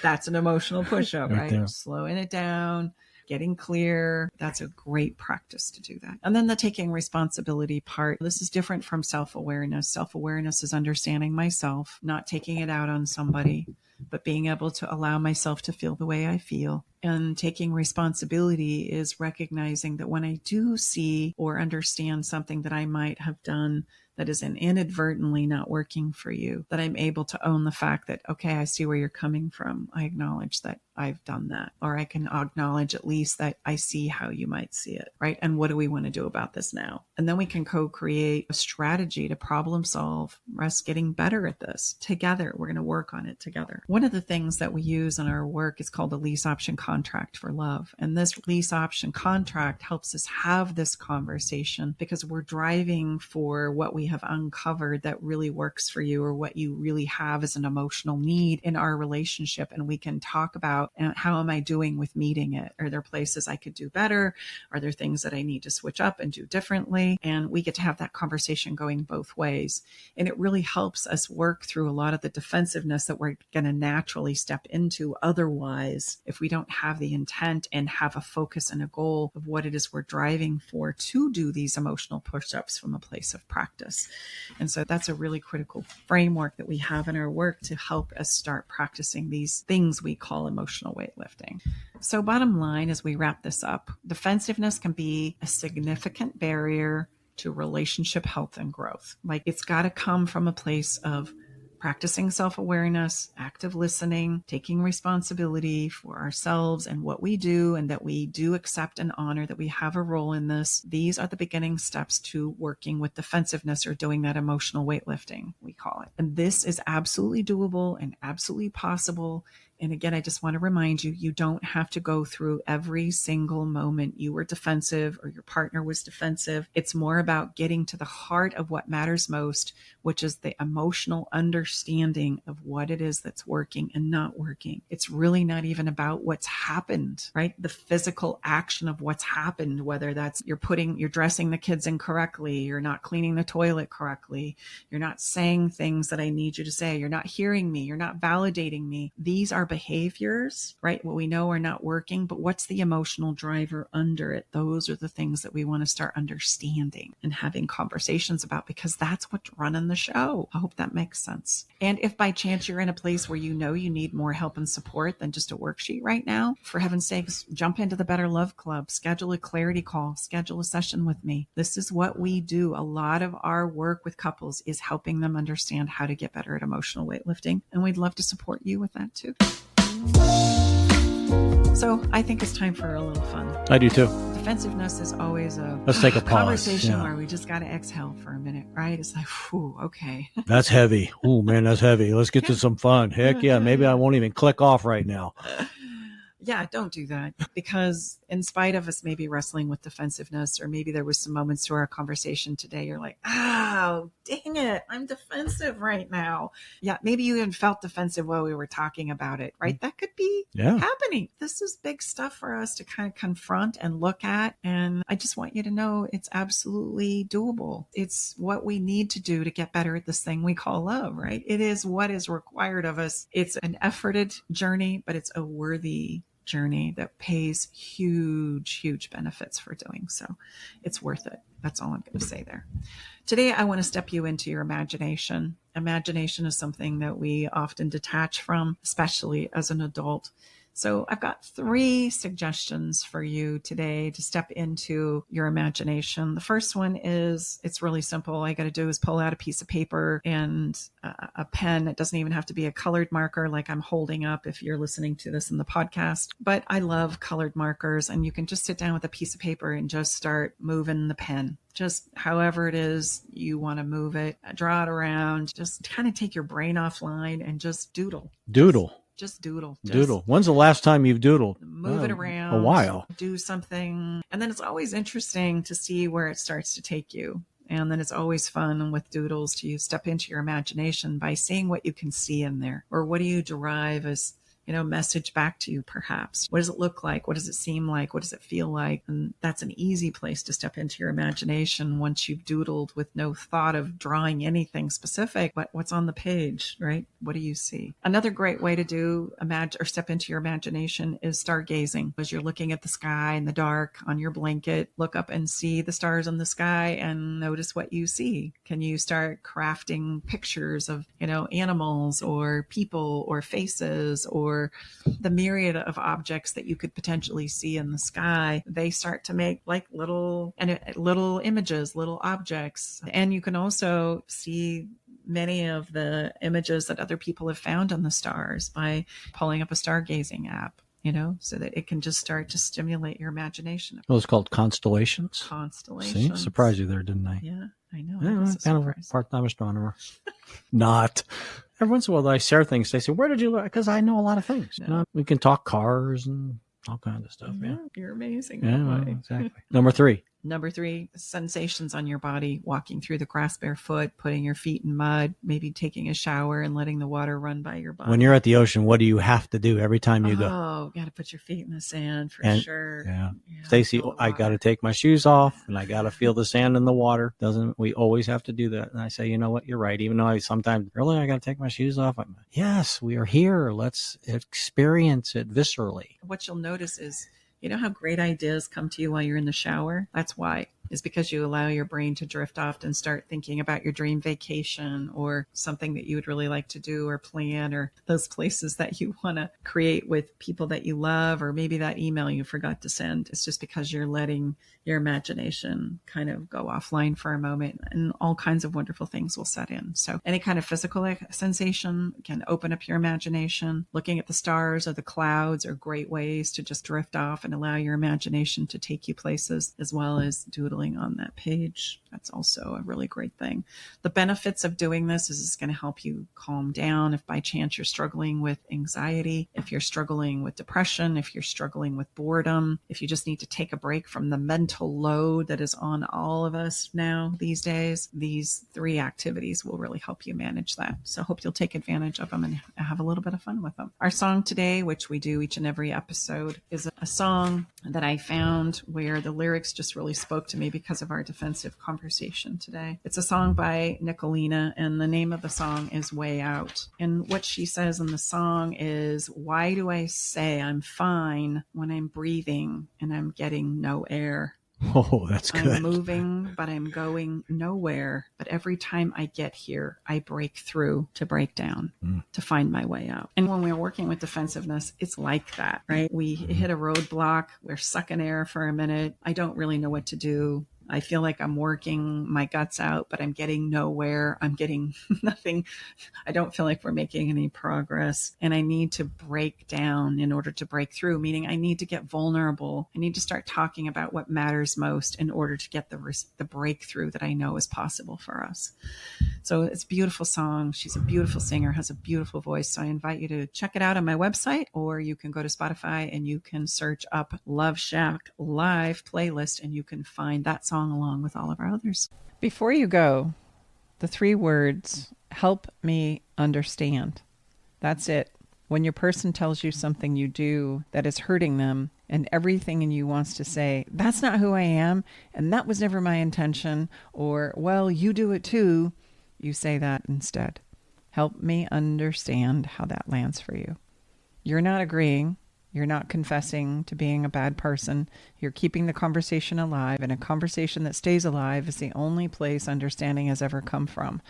That's an emotional push-up, right? There. Slowing it down, getting clear. That's a great practice to do that. And then the taking responsibility part. This is different from self-awareness. Self-awareness is understanding myself, not taking it out on somebody, but being able to allow myself to feel the way I feel. And taking responsibility is recognizing that when I do see or understand something that I might have done that is inadvertently not working for you, that I'm able to own the fact that, okay, I see where you're coming from. I acknowledge that I've done that, or I can acknowledge at least that I see how you might see it, right? And what do we want to do about this now? And then we can co-create a strategy to problem solve us getting better at this together. We're going to work on it together. One of the things that we use in our work is called a lease option contract for love. And this lease option contract helps us have this conversation because we're driving for what we have uncovered that really works for you, or what you really have as an emotional need in our relationship. And we can talk about how am I doing with meeting it? Are there places I could do better? Are there things that I need to switch up and do differently? And we get to have that conversation going both ways. And it really helps us work through a lot of the defensiveness that we're going to naturally step into otherwise if we don't have the intent and have a focus and a goal of what it is we're driving for to do these emotional push-ups from a place of practice. And so that's a really critical framework that we have in our work to help us start practicing these things we call emotional weightlifting. So bottom line, as we wrap this up, defensiveness can be a significant barrier to relationship health and growth. Like, it's got to come from a place of practicing self-awareness, active listening, taking responsibility for ourselves and what we do, and that we do accept and honor that we have a role in this. These are the beginning steps to working with defensiveness, or doing that emotional weightlifting, we call it. And this is absolutely doable and absolutely possible. And again, I just want to remind you, you don't have to go through every single moment you were defensive or your partner was defensive. It's more about getting to the heart of what matters most, which is the emotional understanding of what it is that's working and not working. It's really not even about what's happened, right? The physical action of what's happened, whether that's you're dressing the kids incorrectly, you're not cleaning the toilet correctly, you're not saying things that I need you to say, you're not hearing me, you're not validating me. These are behaviors, right? What we know are not working, but what's the emotional driver under it? Those are the things that we want to start understanding and having conversations about, because that's what's running the show. I hope that makes sense. And if by chance you're in a place where you know you need more help and support than just a worksheet right now, for heaven's sakes, jump into the Better Love Club, schedule a clarity call, schedule a session with me. This is what we do. A lot of our work with couples is helping them understand how to get better at emotional weightlifting. And we'd love to support you with that too. So I think it's time for a little fun. I do too. Defensiveness is always Let's take a pause. Conversation where we just got to exhale for a minute, right? It's like, whew, okay. That's heavy. Oh man, that's heavy. Let's get to some fun. Heck yeah. Maybe I won't even click off right now. Yeah, don't do that, because in spite of us maybe wrestling with defensiveness, or maybe there was some moments through our conversation today, you're like, oh, dang it, I'm defensive right now. Yeah, maybe you even felt defensive while we were talking about it, right? That could be happening. This is big stuff for us to kind of confront and look at. And I just want you to know it's absolutely doable. It's what we need to do to get better at this thing we call love, right? It is what is required of us. It's an efforted journey, but it's a worthy journey that pays huge benefits for doing so. It's worth it. That's all I'm going to say there. Today, I want to step you into your imagination. Imagination is something that we often detach from, especially as an adult. So I've got 3 suggestions for you today to step into your imagination. The first one is, it's really simple. All I got to do is pull out a piece of paper and a pen. It doesn't even have to be a colored marker like I'm holding up if you're listening to this in the podcast. But I love colored markers, and you can just sit down with a piece of paper and just start moving the pen. Just however it is you want to move it, draw it around, just kind of take your brain offline and just doodle. Just doodle. Doodle. When's the last time you've doodled? Move it around. A while. Do something. And then it's always interesting to see where it starts to take you. And then it's always fun with doodles to step into your imagination by seeing what you can see in there. Or what do you derive as, message back to you, perhaps? What does it look like? What does it seem like? What does it feel like? And that's an easy place to step into your imagination once you've doodled with no thought of drawing anything specific, but what's on the page, right? What do you see? Another great way to do step into your imagination is stargazing. As you're looking at the sky in the dark on your blanket, look up and see the stars in the sky and notice what you see. Can you start crafting pictures of, animals or people or faces or or the myriad of objects that you could potentially see in the sky, they start to make like little images, little objects. And you can also see many of the images that other people have found on the stars by pulling up a stargazing app, so that it can just start to stimulate your imagination. Well, it's called constellations. Constellations. See, surprised you there, didn't I? Yeah, I know. Yeah, It was a kind of a surprise. part-time astronomer. Not. Every once in a while I share things. They say, where did you learn? Because I know a lot of things. No. We can talk cars and all kinds of stuff. Yeah. You're amazing. Yeah, that well, way. exactly. Number 3. Number 3, sensations on your body, walking through the grass barefoot, putting your feet in mud, maybe taking a shower and letting the water run by your body. When you're at the ocean, what do you have to do every time you go? Oh, got to put your feet in the sand for sure. Yeah. Yeah, Staci, cold I water. got to take my shoes off and I got to feel the sand in the water. We always have to do that? And I say, you know what? You're right. Even though I sometimes, really, I got to take my shoes off. Yes, we are here. Let's experience it viscerally. What you'll notice is, how great ideas come to you while you're in the shower? That's why. Is because you allow your brain to drift off and start thinking about your dream vacation or something that you would really like to do or plan, or those places that you want to create with people that you love, or maybe that email you forgot to send. It's just because you're letting your imagination kind of go offline for a moment, and all kinds of wonderful things will set in. So any kind of physical sensation can open up your imagination. Looking at the stars or the clouds are great ways to just drift off and allow your imagination to take you places, as well as doodling on that page. That's also a really great thing. The benefits of doing this is it's going to help you calm down. If by chance you're struggling with anxiety, if you're struggling with depression, if you're struggling with boredom, if you just need to take a break from the mental load that is on all of us now these days, these 3 activities will really help you manage that. So I hope you'll take advantage of them and have a little bit of fun with them. Our song today, which we do each and every episode, is a song that I found where the lyrics just really spoke to me because of our defensive conversation today. It's a song by Nicolina, and the name of the song is Way Out. And what she says in the song is, why do I say I'm fine when I'm breathing and I'm getting no air? Oh, that's good. I'm moving, but I'm going nowhere. But every time I get here, I break through to break down, to find my way out. And when we're working with defensiveness, it's like that, right? We hit a roadblock. We're sucking air for a minute. I don't really know what to do. I feel like I'm working my guts out, but I'm getting nowhere. I'm getting nothing. I don't feel like we're making any progress. And I need to break down in order to break through, meaning I need to get vulnerable. I need to start talking about what matters most in order to get the breakthrough that I know is possible for us. So it's a beautiful song. She's a beautiful singer, has a beautiful voice. So I invite you to check it out on my website, or you can go to Spotify and you can search up Love Shack Live playlist, and you can find that song along with all of our others. Before you go, the 3 words, help me understand. That's it. When your person tells you something you do that is hurting them, and everything in you wants to say, that's not who I am, and that was never my intention, or, well, you do it too, you say that instead. Help me understand how that lands for you. You're not agreeing. You're not confessing to being a bad person. You're keeping the conversation alive, and a conversation that stays alive is the only place understanding has ever come from.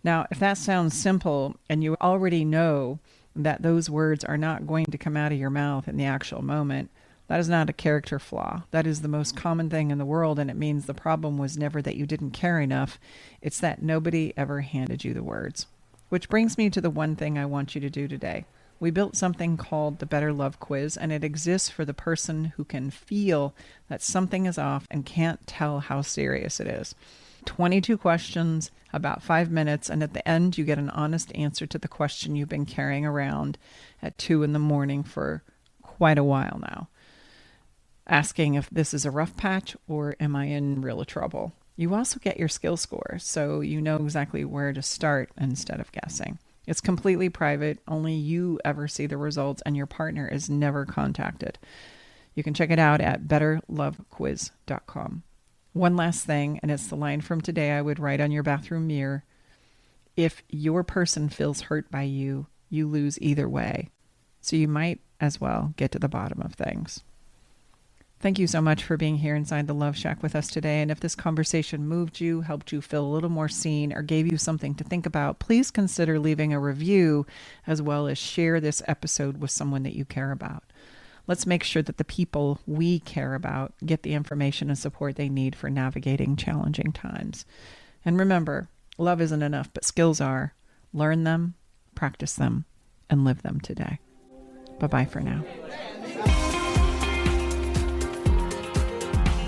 Now, if that sounds simple and you already know that those words are not going to come out of your mouth in the actual moment, that is not a character flaw. That is the most common thing in the world, and it means the problem was never that you didn't care enough. It's that nobody ever handed you the words. Which brings me to the one thing I want you to do today. We built something called the Better Love Quiz, and it exists for the person who can feel that something is off and can't tell how serious it is. 22 questions, about 5 minutes, and at the end you get an honest answer to the question you've been carrying around at 2 a.m. for quite a while now, asking if this is a rough patch or am I in real trouble. You also get your skill score, so you know exactly where to start instead of guessing. It's completely private. Only you ever see the results, and your partner is never contacted. You can check it out at betterlovequiz.com. One last thing, and it's the line from today I would write on your bathroom mirror. If your person feels hurt by you, you lose either way. So you might as well get to the bottom of things. Thank you so much for being here inside the Love Shack with us today. And if this conversation moved you, helped you feel a little more seen, or gave you something to think about, please consider leaving a review as well as share this episode with someone that you care about. Let's make sure that the people we care about get the information and support they need for navigating challenging times. And remember, love isn't enough, but skills are. Learn them, practice them, and live them today. Bye-bye for now.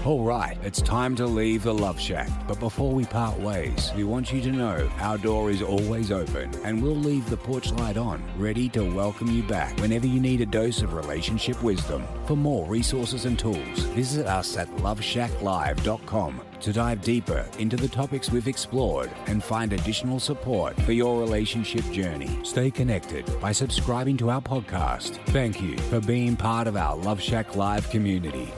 All right, it's time to leave the Love Shack. But before we part ways, we want you to know our door is always open and we'll leave the porch light on, ready to welcome you back whenever you need a dose of relationship wisdom. For more resources and tools, visit us at loveshacklive.com to dive deeper into the topics we've explored and find additional support for your relationship journey. Stay connected by subscribing to our podcast. Thank you for being part of our Love Shack Live community.